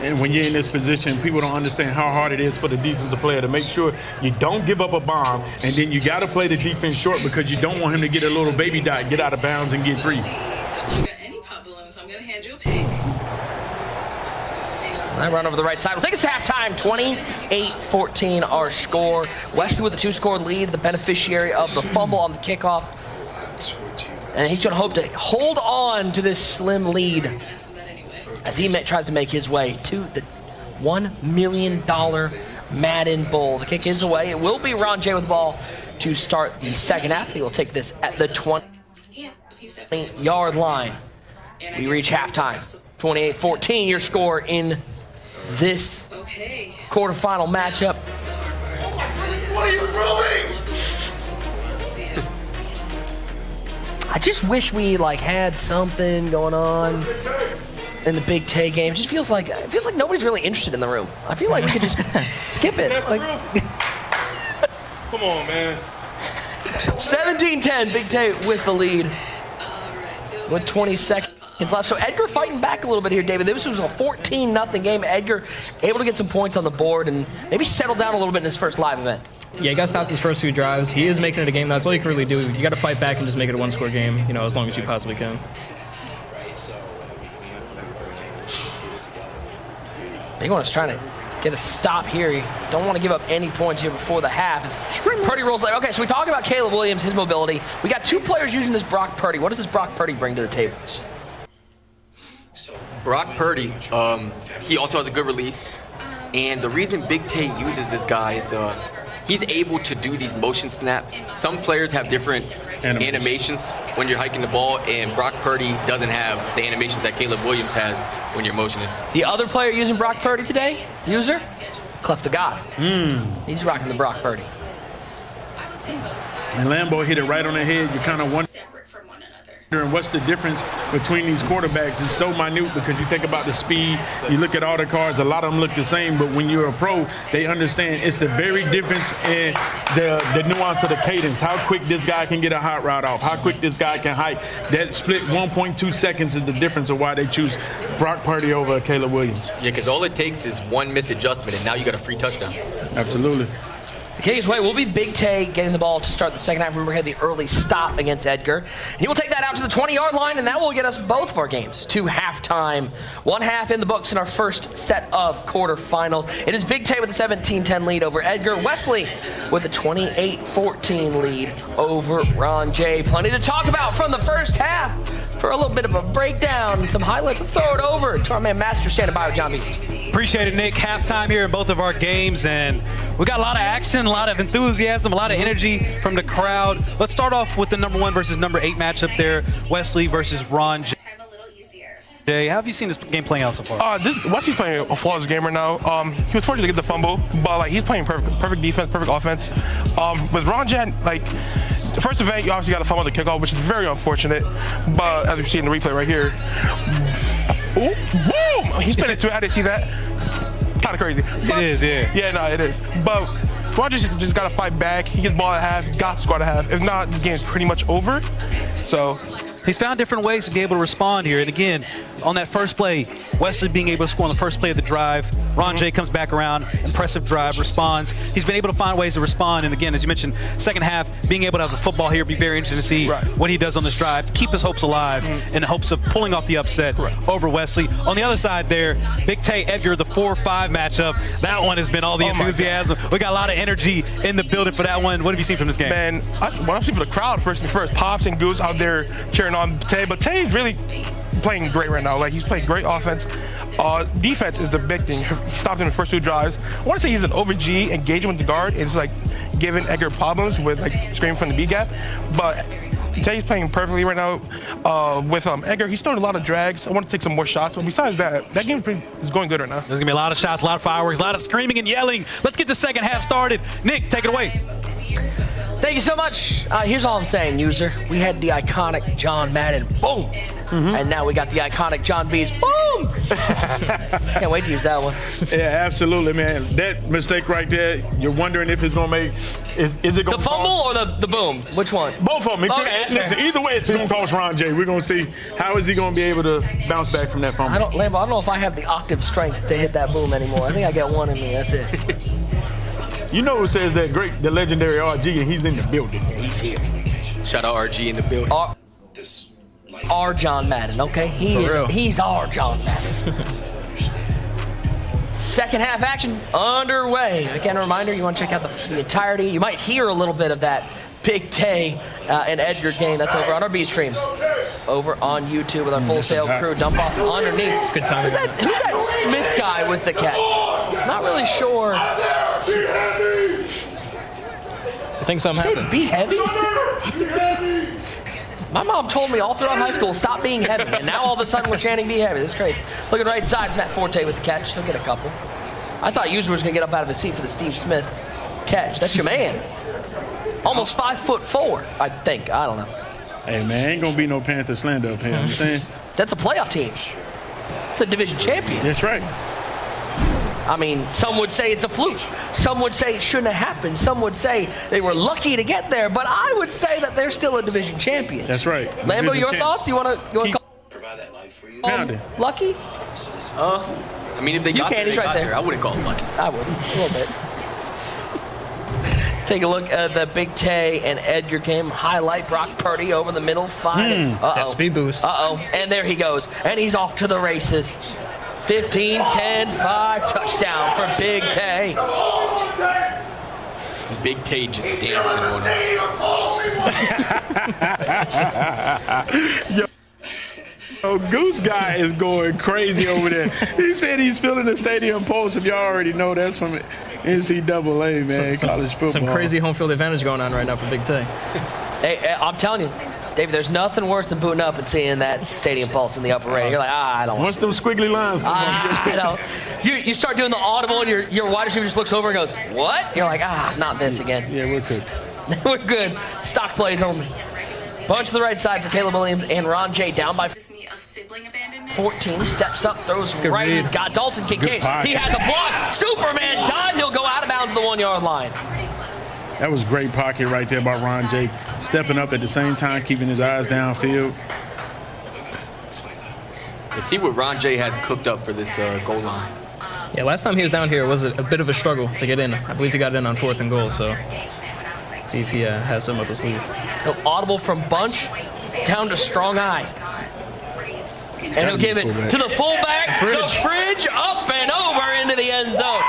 Speaker 6: And when you're in this position, people don't understand how hard it is for the defensive player to make sure you don't give up a bomb, and then you got to play the defense short because you don't want him to get a little baby dot, get out of bounds, and get 3.
Speaker 15: I run over the right side. We'll take us to halftime. 28-14 our score. Wesley with a 2-score lead, the beneficiary of the fumble on the kickoff. And he's going to hope to hold on to this slim lead as he tries to make his way to the $1 million Madden Bowl. The kick is away. It will be Ron J with the ball to start the second half. He will take this at the 20-yard line. We reach halftime. 28-14 your score in this quarterfinal matchup.
Speaker 17: What are you rolling?
Speaker 15: I just wish we had something going on in the Big Tay game. It just feels like nobody's really interested in the room. I feel like we could just skip it.
Speaker 2: Come on, man.
Speaker 15: 17-10, Big Tay with the lead with 20 seconds left. So Edgar fighting back a little bit here, David. This was a 14-0 game. Edgar able to get some points on the board and maybe settle down a little bit in his first live event.
Speaker 18: Yeah, he got stopped his first few drives. He is making it a game. That's all you can really do. You got to fight back and just make it a 1-score game, you know, as long as you possibly can.
Speaker 15: Big one is trying to get a stop here. You don't want to give up any points here before the half. It's Purdy rolls like, okay, so we talk about Caleb Williams, his mobility. We got 2 players using this Brock Purdy. What does this Brock Purdy bring to the table?
Speaker 19: Brock Purdy, he also has a good release. And the reason Big Tay uses this guy is he's able to do these motion snaps. Some players have different animations when you're hiking the ball, and Brock Purdy doesn't have the animations that Caleb Williams has when you're motioning.
Speaker 15: The other player using Brock Purdy today, Clef the God. He's rocking the Brock Purdy.
Speaker 6: And Lambeau hit it right on the head. You kind of wonder what's the difference between these quarterbacks. It's so minute because you think about the speed, you look at all the cards, a lot of them look the same, but when you're a pro, they understand it's the very difference in the nuance of the cadence, how quick this guy can get a hot route off, how quick this guy can hike. That split 1.2 seconds is the difference of why they choose Brock Purdy over Caleb Williams.
Speaker 19: Yeah, because all it takes is one missed adjustment, and now you got a free touchdown.
Speaker 6: Absolutely.
Speaker 15: King's Way will be Big Tay getting the ball to start the second half. Remember, he had the early stop against Edgar. He will take that out to the 20-yard line, and that will get us both of our games to halftime. 1 half in the books in our first set of quarterfinals. It is Big Tay with a 17-10 lead over Edgar. Wesley with a 28-14 lead over Ron J. Plenty to talk about from the first half. For a little bit of a breakdown and some highlights, let's throw it over to our man Master standing by with John Beast.
Speaker 10: Appreciate it, Nick. Halftime here in both of our games, and we got a lot of action, a lot of enthusiasm, a lot of energy from the crowd. Let's start off with the number 1 versus number 8 matchup there, Wesley versus Ron J. Jay, how have you seen this game playing out so far?
Speaker 2: Wesley's playing a flawless game right now. He was fortunate to get the fumble, but like he's playing perfect defense, perfect offense. With Ron J, like the first event, you obviously got to fumble the kickoff, which is very unfortunate. But as you see in the replay right here, ooh, boom! He spin it too. I didn't see that. Kind of crazy.
Speaker 10: It is, yeah.
Speaker 2: Yeah, no, it is. But Ron just got to fight back. He gets ball at half, got to score at half. If not, this game's pretty much over. So.
Speaker 10: He's found different ways to be able to respond here. And again, on that first play, Wesley being able to score on the first play of the drive. Ron J comes back around, impressive drive, responds. He's been able to find ways to respond. And again, as you mentioned, second half, being able to have the football here, be very interesting to see what he does on this drive to keep his hopes alive in the hopes of pulling off the upset over Wesley. On the other side there, Big Tay Edgar, the 4-5 matchup. That one has been all the enthusiasm. We got a lot of energy in the building for that one. What have you seen from this game?
Speaker 2: Man, what I've seen for the crowd, first and first, Pops and Goose out there cheering on Tay, but Tay's really playing great right now. Like, he's playing great offense. Defense is the big thing. He stopped him in the first 2 drives. I want to say he's an over G engaging with the guard. It's like giving Edgar problems with like screaming from the B gap. But Tay's playing perfectly right now. With Edgar, he's throwing a lot of drags. I want to take some more shots. But besides that, that game is going good right now.
Speaker 10: There's going to be a lot of shots, a lot of fireworks, a lot of screaming and yelling. Let's get the second half started. Nick, take it away.
Speaker 15: Thank you so much. Here's all I'm saying, user. We had the iconic John Madden, boom. And now we got the iconic John B's, boom. Can't wait to use that one.
Speaker 6: Yeah, absolutely, man. That mistake right there, you're wondering if it's going to make, is it going to
Speaker 15: the fumble or the boom? Which one?
Speaker 6: Both of them.
Speaker 15: Okay,
Speaker 6: listen, either way, it's going to cost Ron J. We're going to see how is he going to be able to bounce back from that fumble.
Speaker 15: Lambo, I don't know if I have the octave strength to hit that boom anymore. I think I got one in me. That's it.
Speaker 6: You know who says that great, the legendary RG, and he's in the building.
Speaker 15: Yeah, he's here.
Speaker 19: Shout out RG in the building.
Speaker 15: Our John Madden, okay? He's our John Madden. Second half action underway. Again, a reminder, you want to check out the entirety. You might hear a little bit of that Big Tay and Edgar game. That's over on our B stream. Over on YouTube with our Full Sail crew. Dump off underneath.
Speaker 18: Good time.
Speaker 15: Who's that Smith guy with the catch? Not really sure.
Speaker 18: I think something happened.
Speaker 15: Be heavy? My mom told me all throughout high school, stop being heavy. And now all of a sudden we're chanting be heavy. That's crazy. Looking right side, Matt Forte with the catch. He'll get a couple. I thought User was going to get up out of his seat for the Steve Smith catch. That's your man. Almost 5'4", I think. I don't know.
Speaker 6: Hey, man, ain't going to be no Panther slander up here. Understand?
Speaker 15: That's a playoff team. It's a division champion.
Speaker 6: That's right.
Speaker 15: I mean, some would say it's a fluke. Some would say it shouldn't have happened. Some would say they were lucky to get there. But I would say that they're still a division champion.
Speaker 6: That's right.
Speaker 15: Lambo, your thoughts? Do you want to call
Speaker 19: Provide that life for you.
Speaker 15: lucky?
Speaker 19: I mean, if they got there, they got there. I wouldn't call it lucky.
Speaker 15: I would, a little bit. Take a look at the Big Tay and Edgar game. Highlight Brock Purdy over the middle.
Speaker 18: That speed boost.
Speaker 15: And there he goes. And he's off to the races. 15, 10, 5, touchdown for Big Tay.
Speaker 19: Big Tay just dancing on
Speaker 6: Yo, Goose guy is going crazy over there. He said he's feeling the stadium pulse. If y'all already know, that's from NCAA, man, college football.
Speaker 18: Some crazy home field advantage going on right now for Big Tay.
Speaker 15: Hey, I'm telling you, David, there's nothing worse than booting up and seeing that stadium pulse in the upper rating. You're like, I don't want
Speaker 6: to. Once those squiggly lines come
Speaker 15: I know. You start doing the audible and your wide receiver just looks over and goes, what? You're like, not this again.
Speaker 6: Yeah, we're good.
Speaker 15: We're good. Stock plays only. Bunch to the right side for Caleb Williams and Ron J. Down by 14. Steps up, throws right. He's got Dalton Kincaid. He has a block. Superman time. He'll go out of bounds to the 1 yard line.
Speaker 6: That was great pocket right there by Ron J. Stepping up at the same time, keeping his eyes downfield.
Speaker 19: Let's see what Ron J has cooked up for this goal line.
Speaker 18: Yeah, last time he was down here, it was a bit of a struggle to get in. I believe he got in on 4th and goal, so see if he has some up his sleeve.
Speaker 15: Audible from Bunch down to Strong Eye. And he'll give it to the fullback, the Fridge, up and over into the end zone.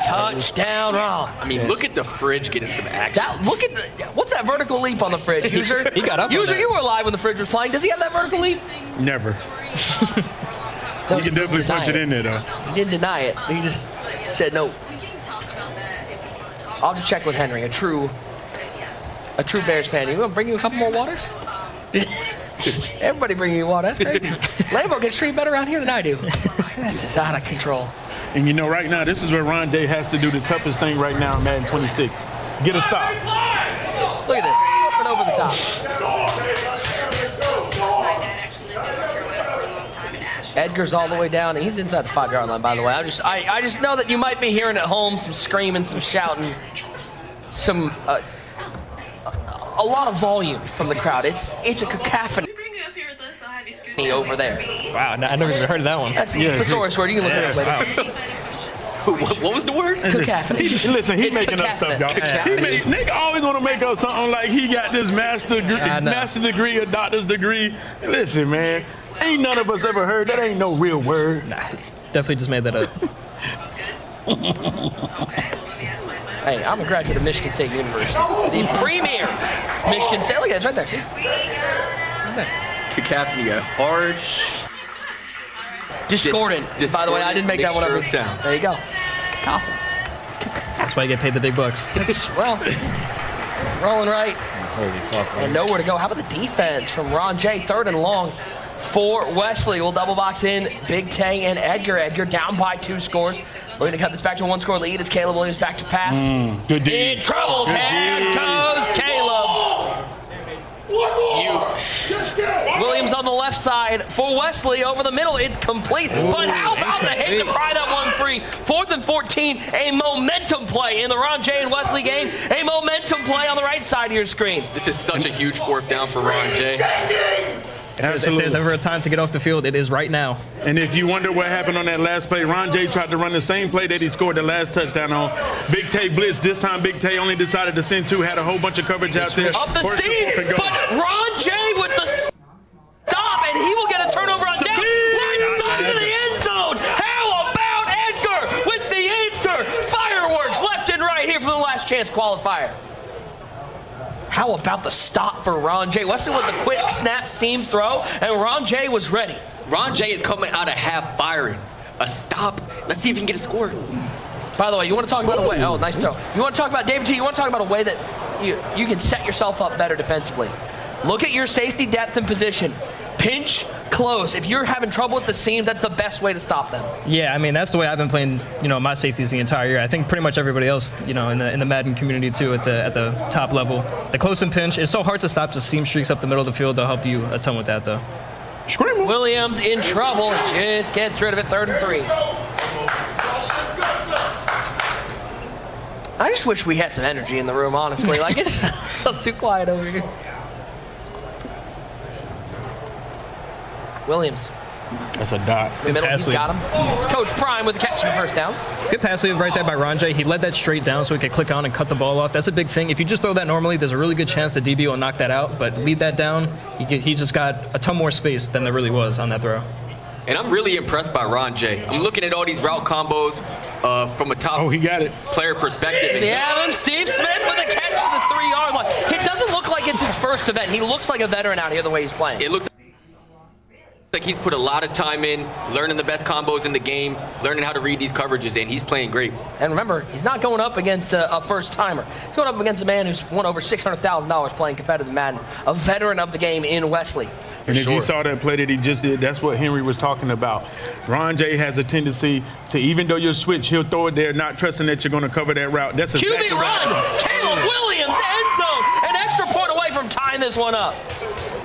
Speaker 15: Touchdown, Ron.
Speaker 19: I mean, look at the Fridge getting some action.
Speaker 15: Look at what's that vertical leap on the Fridge, User?
Speaker 18: He got up.
Speaker 15: User, you were alive when the Fridge was playing. Does he have that vertical leap?
Speaker 6: Never. You can definitely punch it in there, though.
Speaker 15: He didn't deny it. He just said no. I'll just check with Henry, a true Bears fan. You gonna bring you a couple more waters? Everybody bring you water. That's crazy. Lambo gets treated better around here than I do. This is out of control.
Speaker 6: And you know, right now, this is where Ron J has to do the toughest thing right now in Madden 26. Get a stop.
Speaker 15: Look at this. Up and over the top. Edgar's all the way down. He's inside the 5-yard line, by the way. I just know that you might be hearing at home some screaming, some shouting, some a lot of volume from the crowd. It's a cacophony over there.
Speaker 18: Wow, I never even heard of that one.
Speaker 15: That's the thesaurus word. You can look it up later. What was the word? Cacophony.
Speaker 6: Listen, he's making up stuff, y'all. Nick always want to make up something like he got this master degree, a doctor's degree. Listen, man, ain't none of us ever heard that. Ain't no real word.
Speaker 18: Nah, definitely just made that up.
Speaker 15: Hey, I'm a graduate of Michigan State University. The premier Michigan State. Look at it, it's right there. See? Right there.
Speaker 19: Cacophony, harsh.
Speaker 15: Discordant. By the way, I didn't make that one up. There you go. It's cacophony.
Speaker 18: That's why you get paid the big bucks.
Speaker 15: Well, rolling right.
Speaker 18: Holy fuck.
Speaker 15: And nowhere to go. How about the defense from Ron J? 3rd and long for Wesley. We'll double box in Big Tay and Edgar. Edgar down by 2 scores. Looking to cut this back to a 1-score lead. It's Caleb Williams back to pass.
Speaker 6: Good
Speaker 15: in trouble. There goes Caleb. Williams on the left side for Wesley over the middle. It's complete. But how about the hit to pry that one free? 4th and 14. A momentum play in the Ron J and Wesley game. A momentum play on the right side of your screen.
Speaker 19: This is such a huge 4th down for Ron J.
Speaker 18: If there's ever a time to get off the field, it is right now.
Speaker 6: And if you wonder what happened on that last play, Ron J tried to run the same play that he scored the last touchdown on. Big Tay blitz. This time Big Tay only decided to send 2, had a whole bunch of coverage out there.
Speaker 15: Up the seam, but Ron J with the stop, and he will get a turnover on down. Right side of the end zone. How about Edgar with the answer? Fireworks left and right here for the last chance qualifier. How about the stop for Ron J? Wesley with the quick snap steam throw, and Ron J was ready.
Speaker 19: Ron J is coming out of half firing. A stop. Let's see if he can get a score.
Speaker 15: By the way, you want to talk about a way? Oh, nice throw. You want to talk about David T? You want to talk about a way that you can set yourself up better defensively? Look at your safety depth and position. Pinch, close. If you're having trouble with the seams, that's the best way to stop them.
Speaker 18: Yeah, I mean, that's the way I've been playing, my safeties the entire year. I think pretty much everybody else, in the Madden community too, at the top level. The close and pinch, it's so hard to stop just seam streaks up the middle of the field. They'll help you a ton with that, though.
Speaker 15: Williams in trouble. Just gets rid of it. 3rd and 3. I just wish we had some energy in the room, honestly. Like, it's too quiet over here. Williams.
Speaker 6: That's a dot.
Speaker 15: In the middle, he's got him. It's Coach Prime with the catch and first down.
Speaker 18: Good pass lead right there by Ron J. He led that straight down so he could click on and cut the ball off. That's a big thing. If you just throw that normally, there's a really good chance the DB will knock that out. But lead that down, he just got a ton more space than there really was on that throw.
Speaker 19: And I'm really impressed by Ron J. I'm looking at all these route combos from a top player perspective.
Speaker 15: Yeah, Steve Smith with a catch to the 3-yard line. It doesn't look like it's his first event. He looks like a veteran out here the way he's playing.
Speaker 19: It looks like he's put a lot of time in, learning the best combos in the game, learning how to read these coverages, and he's playing great.
Speaker 15: And remember, he's not going up against a first-timer. He's going up against a man who's won over $600,000 playing competitive Madden, a veteran of the game in Wesley.
Speaker 6: And if you saw that play that he just did, that's what Henry was talking about. Ron J has a tendency to, even though you'll switch, he'll throw it there, not trusting that you're going to cover that route. That's exactly
Speaker 15: QB run! Caleb Williams, end zone! An extra point away from tying this one up.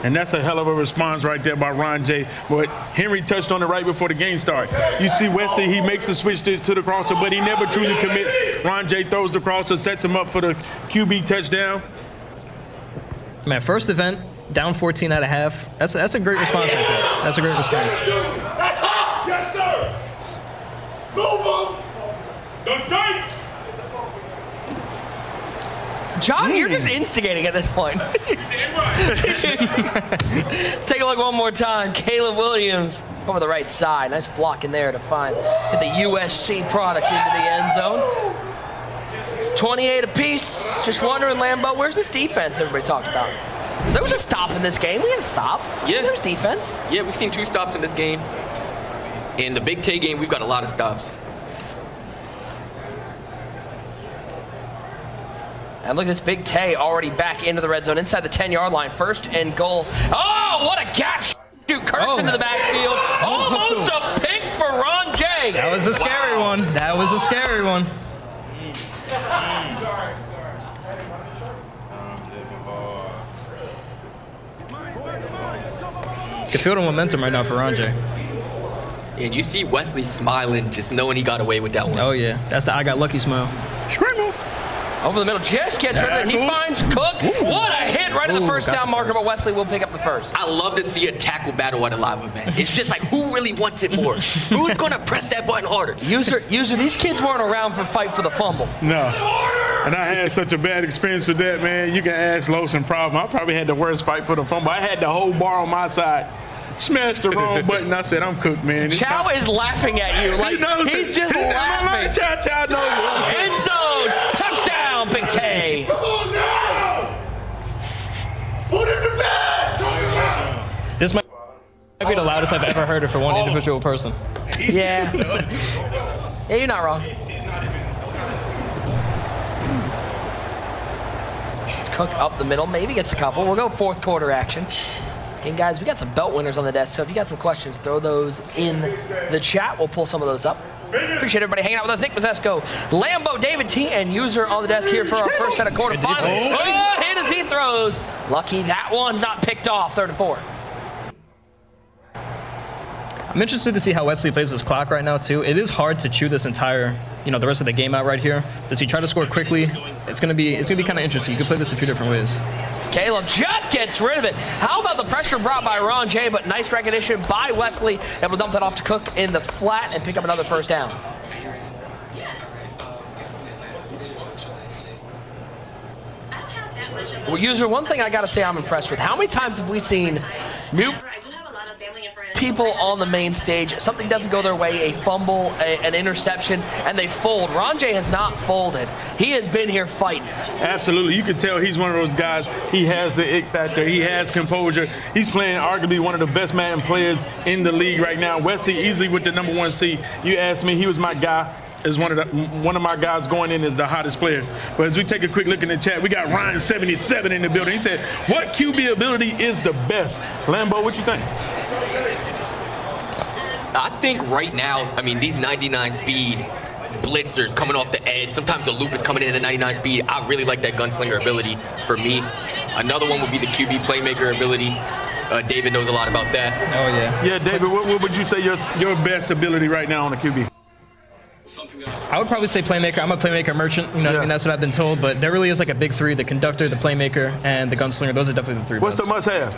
Speaker 6: And that's a hell of a response right there by Ron J. But Henry touched on it right before the game started. You see Wesley, he makes the switch to the crosser, but he never truly commits. Ron J throws the crosser, sets him up for the QB touchdown.
Speaker 18: Man, first event, down 14 at a half. That's a great response right there. That's a great response.
Speaker 17: That's hot! Yes, sir! Move him!
Speaker 15: John, you're just instigating at this point. Take a look one more time. Caleb Williams over the right side. Nice block in there to get the USC product into the end zone. 28 apiece. Just wondering, Lambo, where's this defense everybody talked about? There was a stop in this game. We had a stop.
Speaker 19: Yeah.
Speaker 15: There's defense.
Speaker 19: Yeah, we've seen 2 stops in this game. In the Big Tay game, we've got a lot of stops.
Speaker 15: And look at this Big Tay already back into the red zone inside the 10-yard line. 1st and goal. Oh, what a gap shoot. Curse into the backfield. Almost a pick for Ron J.
Speaker 18: That was a scary one. That was a scary one. Can feel the momentum right now for Ron J.
Speaker 19: And you see Wesley smiling, just knowing he got away with that one.
Speaker 18: Oh, yeah. That's the I got lucky smile.
Speaker 15: Scramble. Over the middle, just gets rid of it. He finds Cook. What a hit right at the first down marker, but Wesley will pick up the first.
Speaker 19: I love to see a tackle battle at a live event. It's just like, who really wants it more? Who's going to press that button harder?
Speaker 15: User, these kids weren't around for fight for the fumble.
Speaker 6: No. And I had such a bad experience with that, man. You can ask Los Problem. I probably had the worst fight for the fumble. I had the whole bar on my side. Smashed the wrong button. I said, I'm cooked, man.
Speaker 15: Chow is laughing at you. Like, he's just laughing.
Speaker 6: Chow knows.
Speaker 15: End zone. Touchdown, Big Tay.
Speaker 17: Come on now! Put him to bed!
Speaker 18: This might be the loudest I've ever heard it for one individual person.
Speaker 15: Yeah. Yeah, you're not wrong. Cook up the middle, maybe gets a couple. We'll go 4th quarter action. And guys, we got some belt winners on the desk, so if you got some questions, throw those in the chat. We'll pull some of those up. Appreciate everybody hanging out with us. Nick Mazesco, Lambo, David T, and User on the desk here for our first set of quarterfinals. Oh, hit as he throws. Lucky that one's not picked off. 3rd and 4.
Speaker 18: I'm interested to see how Wesley plays this clock right now, too. It is hard to chew this entire, the rest of the game out right here. Does he try to score quickly? It's gonna be kind of interesting. You can play this a few different ways.
Speaker 15: Caleb just gets rid of it. How about the pressure brought by Ron J, but nice recognition by Wesley. Able to dump that off to Cook in the flat and pick up another first down. Well, User, one thing I gotta say I'm impressed with. How many times have we seen new people on the main stage, something doesn't go their way, a fumble, an interception, and they fold? Ron J has not folded. He has been here fighting.
Speaker 6: Absolutely. You can tell he's one of those guys. He has the ick factor. He has composure. He's playing arguably one of the best Madden players in the league right now. Wesley easily with the #1 seed. You asked me, he was my guy. Is one of my guys going in as the hottest player. But as we take a quick look in the chat, we got Ryan77 in the building. He said, what QB ability is the best? Lambo, what you think?
Speaker 19: I think right now, these 99 speed blitzers coming off the edge, sometimes the loop is coming in at 99 speed. I really like that gunslinger ability for me. Another one would be the QB playmaker ability. David knows a lot about that.
Speaker 18: Oh, yeah.
Speaker 6: Yeah, David, what would you say your best ability right now on the QB?
Speaker 18: I would probably say playmaker. I'm a playmaker merchant. That's what I've been told. But there really is like a big 3: the conductor, the playmaker, and the gunslinger. Those are definitely the 3
Speaker 6: What's
Speaker 18: best.
Speaker 6: the must-have?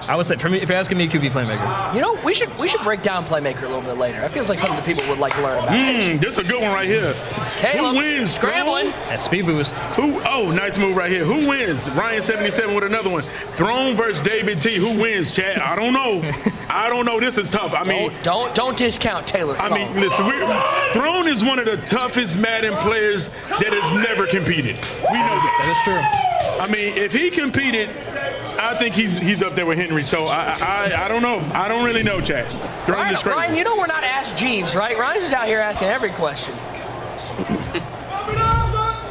Speaker 18: I would say, for me, if you're asking me, QB playmaker.
Speaker 15: We should break down playmaker a little bit later. That feels like something that people would like to learn about.
Speaker 6: This is a good one right here.
Speaker 15: Caleb,
Speaker 6: who wins?
Speaker 15: scrambling.
Speaker 18: That speed boost.
Speaker 6: Oh, nice move right here. Who wins? Ryan77 with another one. Throne versus David T. Who wins, Chad? I don't know. I don't know. This is tough.
Speaker 15: Don't discount Taylor.
Speaker 6: Listen, Throne is one of the toughest Madden players that has never competed. We know that.
Speaker 18: That is true.
Speaker 6: If he competed, I think he's up there with Henry. So I don't know. I don't really know, Chad. Throne is crazy.
Speaker 15: Ryan, we're not Ask Jeeves, right? Ryan's just out here asking every question.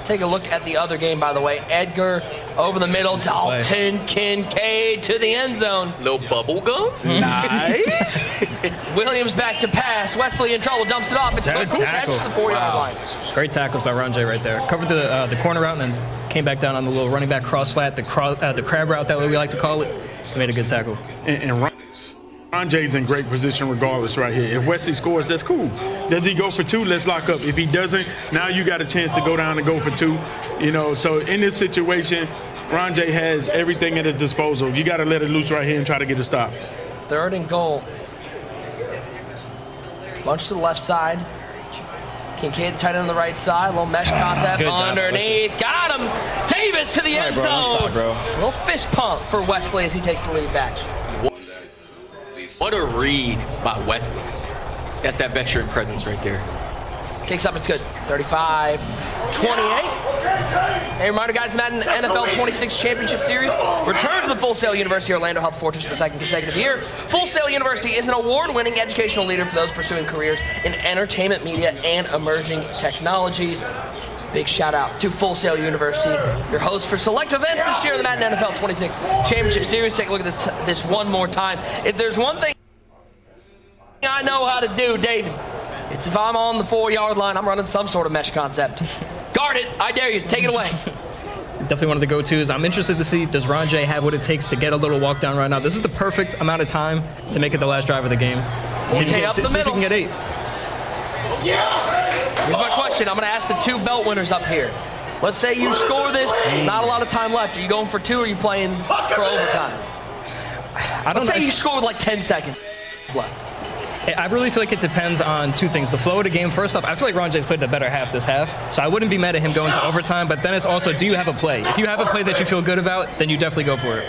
Speaker 15: Take a look at the other game, by the way. Edgar over the middle. Dalton Kincaid to the end zone.
Speaker 19: Little bubble gum.
Speaker 15: Nice. Williams back to pass. Wesley in trouble. Dumps it off. It's a good catch to the 4-yard line.
Speaker 18: Great tackles by Ron J right there. Covered the corner route and then came back down on the little running back cross flat, the crab route, that way we like to call it. He made a good tackle.
Speaker 6: And Ron J's in great position regardless right here. If Wesley scores, that's cool. Does he go for 2? Let's lock up. If he doesn't, now you got a chance to go down and go for 2. So in this situation, Ron J has everything at his disposal. You got to let it loose right here and try to get a stop.
Speaker 15: 3rd and goal. Bunch to the left side. Kincaid's tight end on the right side. Little mesh concept underneath. Got him. Davis to the end zone. Little fist pump for Wesley as he takes the lead back.
Speaker 19: What a read by Wesley. Got that veteran presence right there.
Speaker 15: Kicks up, it's good. 35-28. Hey, reminder, guys, the Madden NFL 26 Championship Series returns to the Full Sail University Orlando Health Fortress for the second consecutive year. Full Sail University is an award-winning educational leader for those pursuing careers in entertainment, media, and emerging technologies. Big shout out to Full Sail University, your host for select events this year in the Madden NFL 26 Championship Series. Take a look at this one more time. If there's one thing I know how to do, David, it's if I'm on the 4-yard line, I'm running some sort of mesh concept. Guard it. I dare you. Take it away.
Speaker 18: Definitely one of the go-tos. I'm interested to see, does Ron J have what it takes to get a little walk down right now? This is the perfect amount of time to make it the last drive of the game.
Speaker 15: Forte up the middle.
Speaker 18: See if he can get 8.
Speaker 15: Here's my question. I'm going to ask the 2 belt winners up here. Let's say you score this, not a lot of time left. Are you going for 2 or are you playing for overtime? Let's say you score with like 10 seconds left.
Speaker 18: I really feel like it depends on 2 things. The flow of the game, first off, I feel like Ron J's played the better half this half, so I wouldn't be mad at him going to overtime, but then it's also, do you have a play? If you have a play that you feel good about, then you definitely go for it.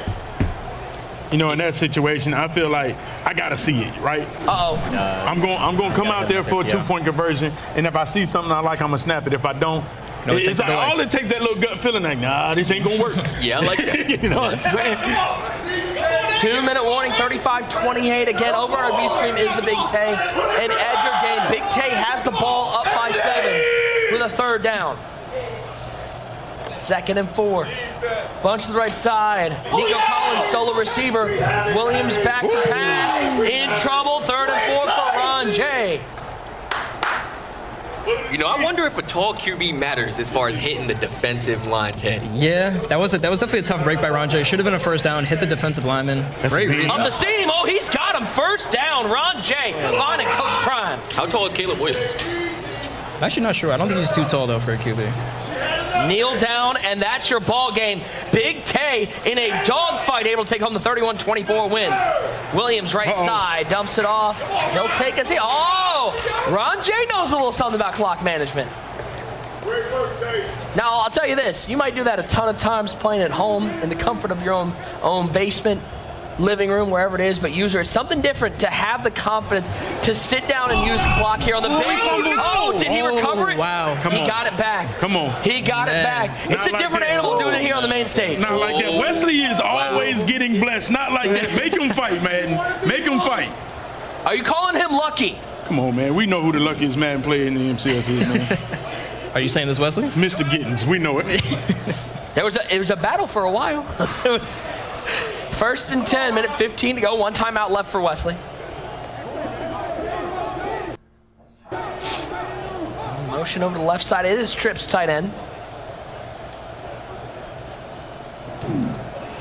Speaker 6: You know, in that situation, I feel like I gotta see it, right? I'm going to come out there for a 2-point conversion, and if I see something I like, I'm gonna snap it. If I don't, it's like, all it takes that little gut feeling like, nah, this ain't gonna work.
Speaker 19: Yeah, I like that.
Speaker 6: You know what I'm saying?
Speaker 15: 2-minute warning, 35-28. Again, over our V stream is the Big Tay and Edgar game. Big Tay has the ball up by 7 with a 3rd down. 2nd and 4. Bunch to the right side. Nico Collins, solo receiver. Williams back to pass. In trouble. 3rd and 4 for Ron J.
Speaker 19: You know, I wonder if a tall QB matters as far as hitting the defensive line's head.
Speaker 18: Yeah, that was definitely a tough break by Ron J. Should have been a 1st down. Hit the defensive lineman. Great read.
Speaker 15: On the seam. Oh, he's got him. 1st down. Ron J. finding Coach Prime.
Speaker 19: How tall is Caleb Williams?
Speaker 18: I'm actually not sure. I don't think he's too tall, though, for a QB.
Speaker 15: Kneel down, and that's your ball game. Big Tay in a dogfight, able to take home the 31-24 win. Williams right side, dumps it off. He'll take us. Oh, Ron J knows a little something about clock management. Now, I'll tell you this. You might do that a ton of times playing at home in the comfort of your own basement, living room, wherever it is, but user, it's something different to have the confidence to sit down and use the clock here on the big. Oh, did he recover it?
Speaker 18: Wow.
Speaker 15: He got it back.
Speaker 6: Come on.
Speaker 15: He got it back. It's a different animal doing it here on the main stage.
Speaker 6: Not like that. Wesley is always getting blessed. Not like that. Make him fight, man. Make him fight.
Speaker 15: Are you calling him lucky?
Speaker 6: Come on, man. We know who the luckiest Madden player in the MCS is, man.
Speaker 18: Are you saying this, Wesley?
Speaker 6: Mr. Gittins. We know it.
Speaker 15: It was a battle for a while. It was 1st and 10, minute 15 to go. 1 timeout left for Wesley. Motion over to the left side. It is Tripp's tight end.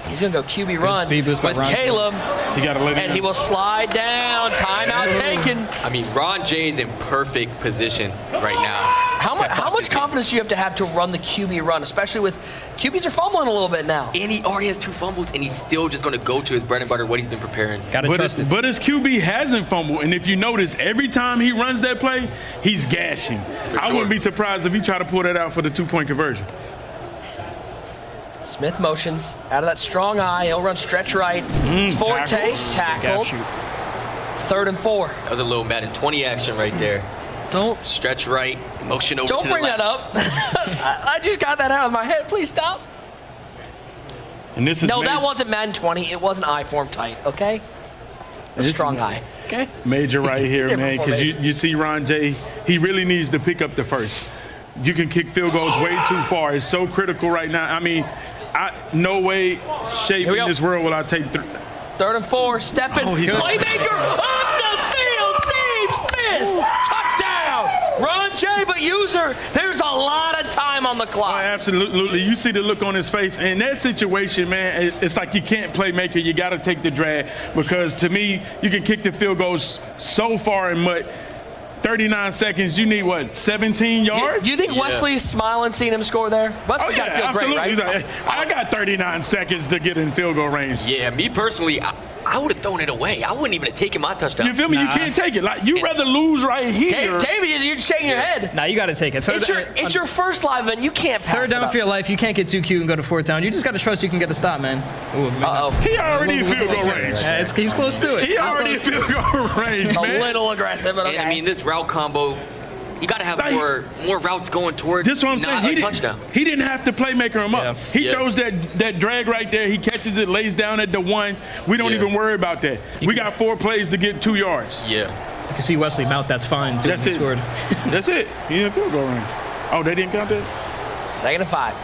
Speaker 15: He's going to go QB run with Caleb.
Speaker 6: You gotta let him
Speaker 15: and he will slide down. Timeout taken.
Speaker 19: I mean, Ron J is in perfect position right now.
Speaker 15: How much confidence do you have to run the QB run, especially with QBs are fumbling a little bit now?
Speaker 19: And he already has 2 fumbles, and he's still just going to go to his bread and butter, what he's been preparing.
Speaker 6: But his QB hasn't fumbled, and if you notice, every time he runs that play, he's gashing. I wouldn't be surprised if he tried to pull that out for the 2-point conversion.
Speaker 15: Smith motions out of that strong eye. He'll run stretch right. It's Forte tackled. 3rd and 4.
Speaker 19: That was a little Madden 20 action right there.
Speaker 15: Don't
Speaker 19: stretch right, motion over to the left.
Speaker 15: Don't bring that up. I just got that out of my head. Please stop.
Speaker 6: And this is
Speaker 15: that wasn't Madden 20. It was an eye form tight, okay? A strong eye, okay?
Speaker 6: Major right here, man, because you see Ron J, he really needs to pick up the 1st. You can kick field goals way too far. It's so critical right now. I mean, no way, shape in this world will I take
Speaker 15: 3rd and 4, stepping. Playmaker up the field, Steve Smith. Touchdown. Ron J, but user, there's a lot of time on the clock.
Speaker 6: Oh, absolutely. You see the look on his face. In that situation, man, it's like you can't playmaker. You got to take the drag because, to me, you can kick the field goals so far in mud. 39 seconds, you need, what, 17 yards?
Speaker 15: Do you think Wesley's smiling seeing him score there? Wesley's got to feel great, right?
Speaker 6: He's like, I got 39 seconds to get in field goal range.
Speaker 19: Yeah, me personally, I would have thrown it away. I wouldn't even have taken my touchdown.
Speaker 6: You feel me? You can't take it. Like, you'd rather lose right here.
Speaker 15: David, you're shaking your head.
Speaker 18: Nah, you got to take it.
Speaker 15: It's your first live event. You can't pass
Speaker 18: Third down for your life. You can't get too cute and go to fourth down. You just got to trust you can get the stop, man.
Speaker 15: Uh-oh.
Speaker 6: He already in field goal range.
Speaker 18: Yeah, he's close to it.
Speaker 6: He already in field goal range, man.
Speaker 15: A little aggressive, but okay.
Speaker 19: And I mean, this route combo, you got to have more routes going towards
Speaker 6: This is what I'm saying.
Speaker 19: touchdown.
Speaker 6: He didn't have to playmaker him up. He throws that drag right there. He catches it, lays down at the 1. We don't even worry about that. We got 4 plays to get 2 yards.
Speaker 19: Yeah.
Speaker 18: You can see Wesley mount. That's fine, too.
Speaker 6: That's it.
Speaker 18: Scored.
Speaker 6: That's it. He in field goal range. Oh, they didn't count that?
Speaker 15: 2nd and 5.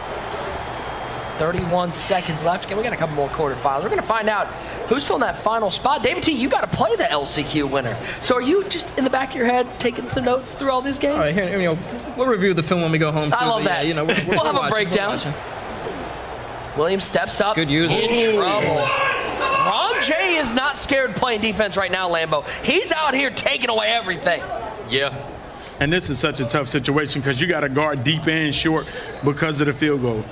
Speaker 15: 31 seconds left. We got a couple more quarterfinals. We're going to find out who's filling that final spot. David T, you got to play the LCQ winner. So are you just in the back of your head taking some notes through all these games?
Speaker 18: All right, here, we'll review the film when we go home.
Speaker 15: I love that.
Speaker 18: Yeah,
Speaker 15: we'll have a breakdown. Williams steps up.
Speaker 18: Good use.
Speaker 15: In trouble. Ron J is not scared playing defense right now, Lambo. He's out here taking away everything.
Speaker 19: Yeah.
Speaker 6: And this is such a tough situation because you got to guard deep and short because of the field goal.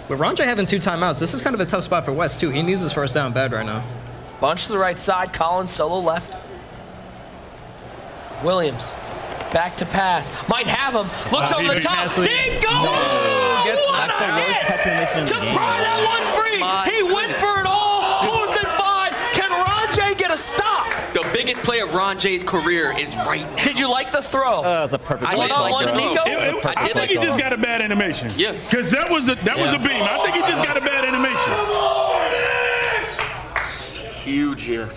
Speaker 18: With Ron J having 2 timeouts, this is kind of a tough spot for West, too. He needs his first down bad right now.
Speaker 15: Bunch to the right side. Collins solo left. Williams back to pass. Might have him. Looks over the top. Didn't go! What a hit! To pry that one free. He went for it all. 4th and 5. Can Ron J get a stop?
Speaker 19: The biggest play of Ron J's career is right now.
Speaker 15: Did you like the throw?
Speaker 14: That was a perfect
Speaker 15: I
Speaker 6: think he just got a bad animation.
Speaker 19: Yeah.
Speaker 6: Because that was a beam. I think he just got a bad animation.
Speaker 19: Huge here.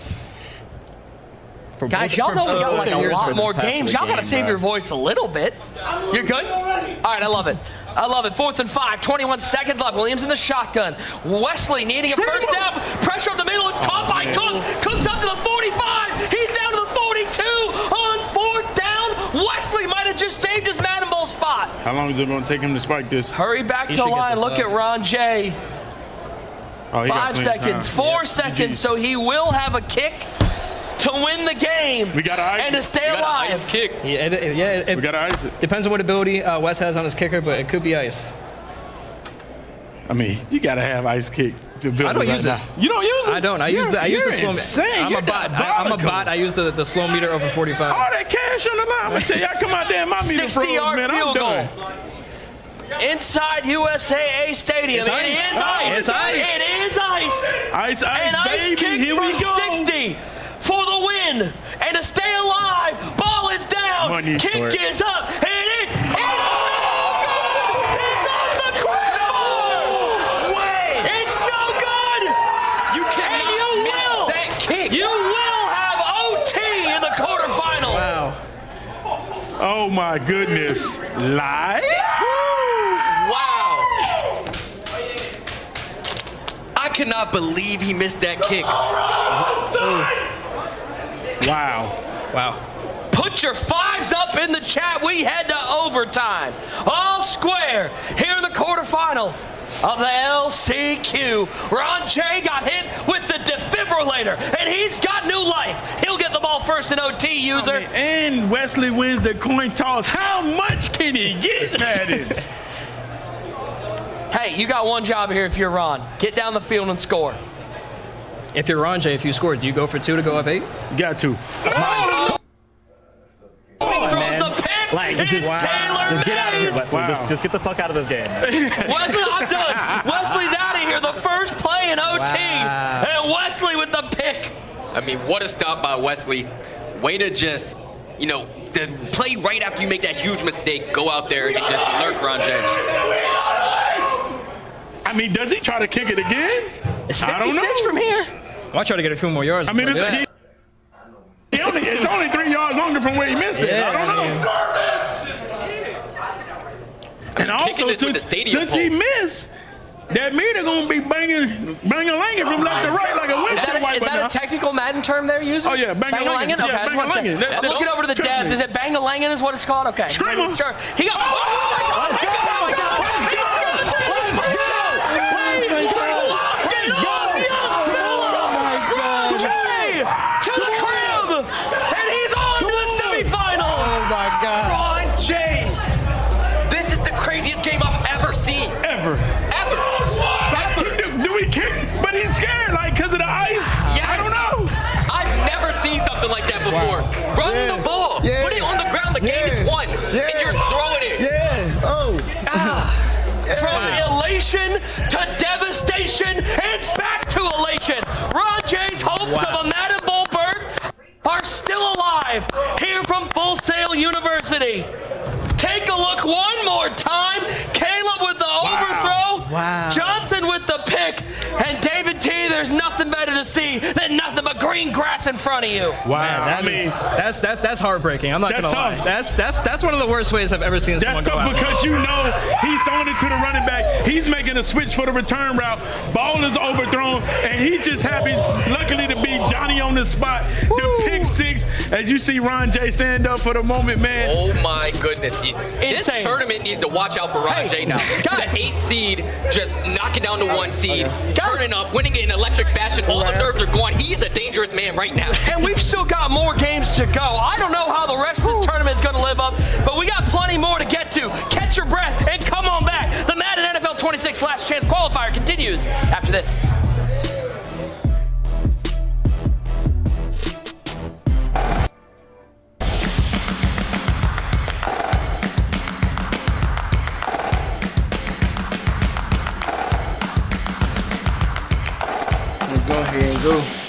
Speaker 15: Guys, y'all know we got like a lot more games. Y'all got to save your voice a little bit. You're good? All right, I love it. 4th and 5, 21 seconds left. Williams in the shotgun. Wesley needing a first down. Pressure up the middle. It's caught by Cook. Cook's up to the 45. He's down to the 42 on 4th down. Wesley might have just saved his Madden Bowl spot.
Speaker 6: How long is it going to take him to spike this?
Speaker 15: Hurry back to the line. Look at Ron J. 5 seconds, 4 seconds, so he will have a kick to win the game.
Speaker 6: We got to ice
Speaker 15: and to stay alive.
Speaker 19: Ice kick.
Speaker 6: We got to ice it.
Speaker 18: Depends on what ability Wes has on his kicker, but it could be ice.
Speaker 6: I mean, you got to have ice kick.
Speaker 18: I don't use it.
Speaker 6: You don't use it?
Speaker 18: I don't. I use the slow meter. I'm a bot. I'm a bot. I use the slow meter over 45.
Speaker 6: All that cash on the line. I'm going to tell you, I come out there and my meter froze,
Speaker 15: 60-yard
Speaker 6: man.
Speaker 15: field
Speaker 6: I'm
Speaker 15: goal.
Speaker 6: done.
Speaker 15: Inside USAA Stadium.
Speaker 18: It is ice.
Speaker 15: It's ice. It is
Speaker 6: Ice,
Speaker 15: iced. An ice
Speaker 6: baby.
Speaker 15: kick
Speaker 6: Here we
Speaker 15: from
Speaker 6: go.
Speaker 15: 60 for the win. And to stay alive, ball is down.
Speaker 6: Money
Speaker 15: kick
Speaker 6: short.
Speaker 15: is up. And it's off the ground.
Speaker 19: No way.
Speaker 15: It's no good.
Speaker 19: You cannot miss that kick.
Speaker 15: You will have OT in the quarterfinals.
Speaker 18: Wow.
Speaker 6: Oh, my goodness. Live?
Speaker 19: Wow. I cannot believe he missed that kick.
Speaker 6: Wow.
Speaker 15: Put your 5s up in the chat. We head to overtime. All square here in the quarterfinals of the LCQ. Ron J got hit with the defibrillator, and he's got new life. He'll get the ball first in OT, user.
Speaker 6: And Wesley wins the coin toss. How much can he get, Madden?
Speaker 15: Hey, you got one job here if you're Ron. Get down the field and score.
Speaker 18: If you're Ron J, if you score, do you go for 2 to go up 8?
Speaker 6: Got to.
Speaker 15: Oh! He throws the pick. It's Taylor
Speaker 14: Just get out of here, Wesley.
Speaker 6: Wow.
Speaker 14: Just get the fuck out of this game.
Speaker 15: Wesley, I'm done. Wesley's out of here. The first play in OT.
Speaker 18: Wow.
Speaker 15: And Wesley with the pick.
Speaker 19: I mean, what a stop by Wesley. Way to just, the play right after you make that huge mistake, go out there and just lurk Ron J.
Speaker 6: I mean, does he try to kick it again?
Speaker 15: It's 56
Speaker 6: I don't know.
Speaker 15: from here.
Speaker 18: Well, I try to get a few more yards.
Speaker 6: I mean,
Speaker 18: before I do that.
Speaker 6: it's only 3 yards longer from where he missed it.
Speaker 18: Yeah,
Speaker 6: I don't know. And also, since he missed, that meter gonna be banging from left to right like a windshield wiper.
Speaker 15: Is that a technical Madden term there, user?
Speaker 6: Oh yeah, bang-a-langin'.
Speaker 15: Okay,
Speaker 6: Yeah, bang-a-langin'.
Speaker 15: I'm looking over to the devs. Is it bang-a-langin' is what it's called? Okay.
Speaker 6: Screamer.
Speaker 15: Sure. He got. Oh, my God. To the crib, and he's on to the semifinals.
Speaker 18: Oh my God.
Speaker 19: Ron J. This is the craziest game I've ever seen.
Speaker 6: Ever.
Speaker 19: Ever.
Speaker 6: Do we kick? But he's scared, like, because of the ice?
Speaker 19: Yes.
Speaker 6: I don't know.
Speaker 15: hopes of a Madden Bowl berth are still alive here from Full Sail University. Take a look one more time. Caleb with the overthrow.
Speaker 18: Wow.
Speaker 15: Johnson with the pick. And David T, there's nothing better to see than nothing but green grass in front of you.
Speaker 18: Wow. Man, that's heartbreaking. I'm not gonna lie. That's one of the worst ways I've ever seen someone go out.
Speaker 6: That's tough because you know he's throwing it to the running back. He's making a switch for the return route. Ball is overthrown, and he just happy, luckily, to be Johnny on the spot. Woo. The pick six, as you see Ron J stand up for the moment, man.
Speaker 19: Oh my goodness. This tournament needs to watch out for Ron J now.
Speaker 15: Guys.
Speaker 19: The 8th seed just knocking down the 1 seed, turning up, winning it in electric fashion. All the nerves are gone. He's a dangerous man right now.
Speaker 15: And we've still got more games to go. I don't know how the rest of this tournament is going to live up, but we got plenty more to get to. Catch your breath and come on back. The Madden NFL 26 Last Chance Qualifier continues after this.
Speaker 20: Go ahead and go.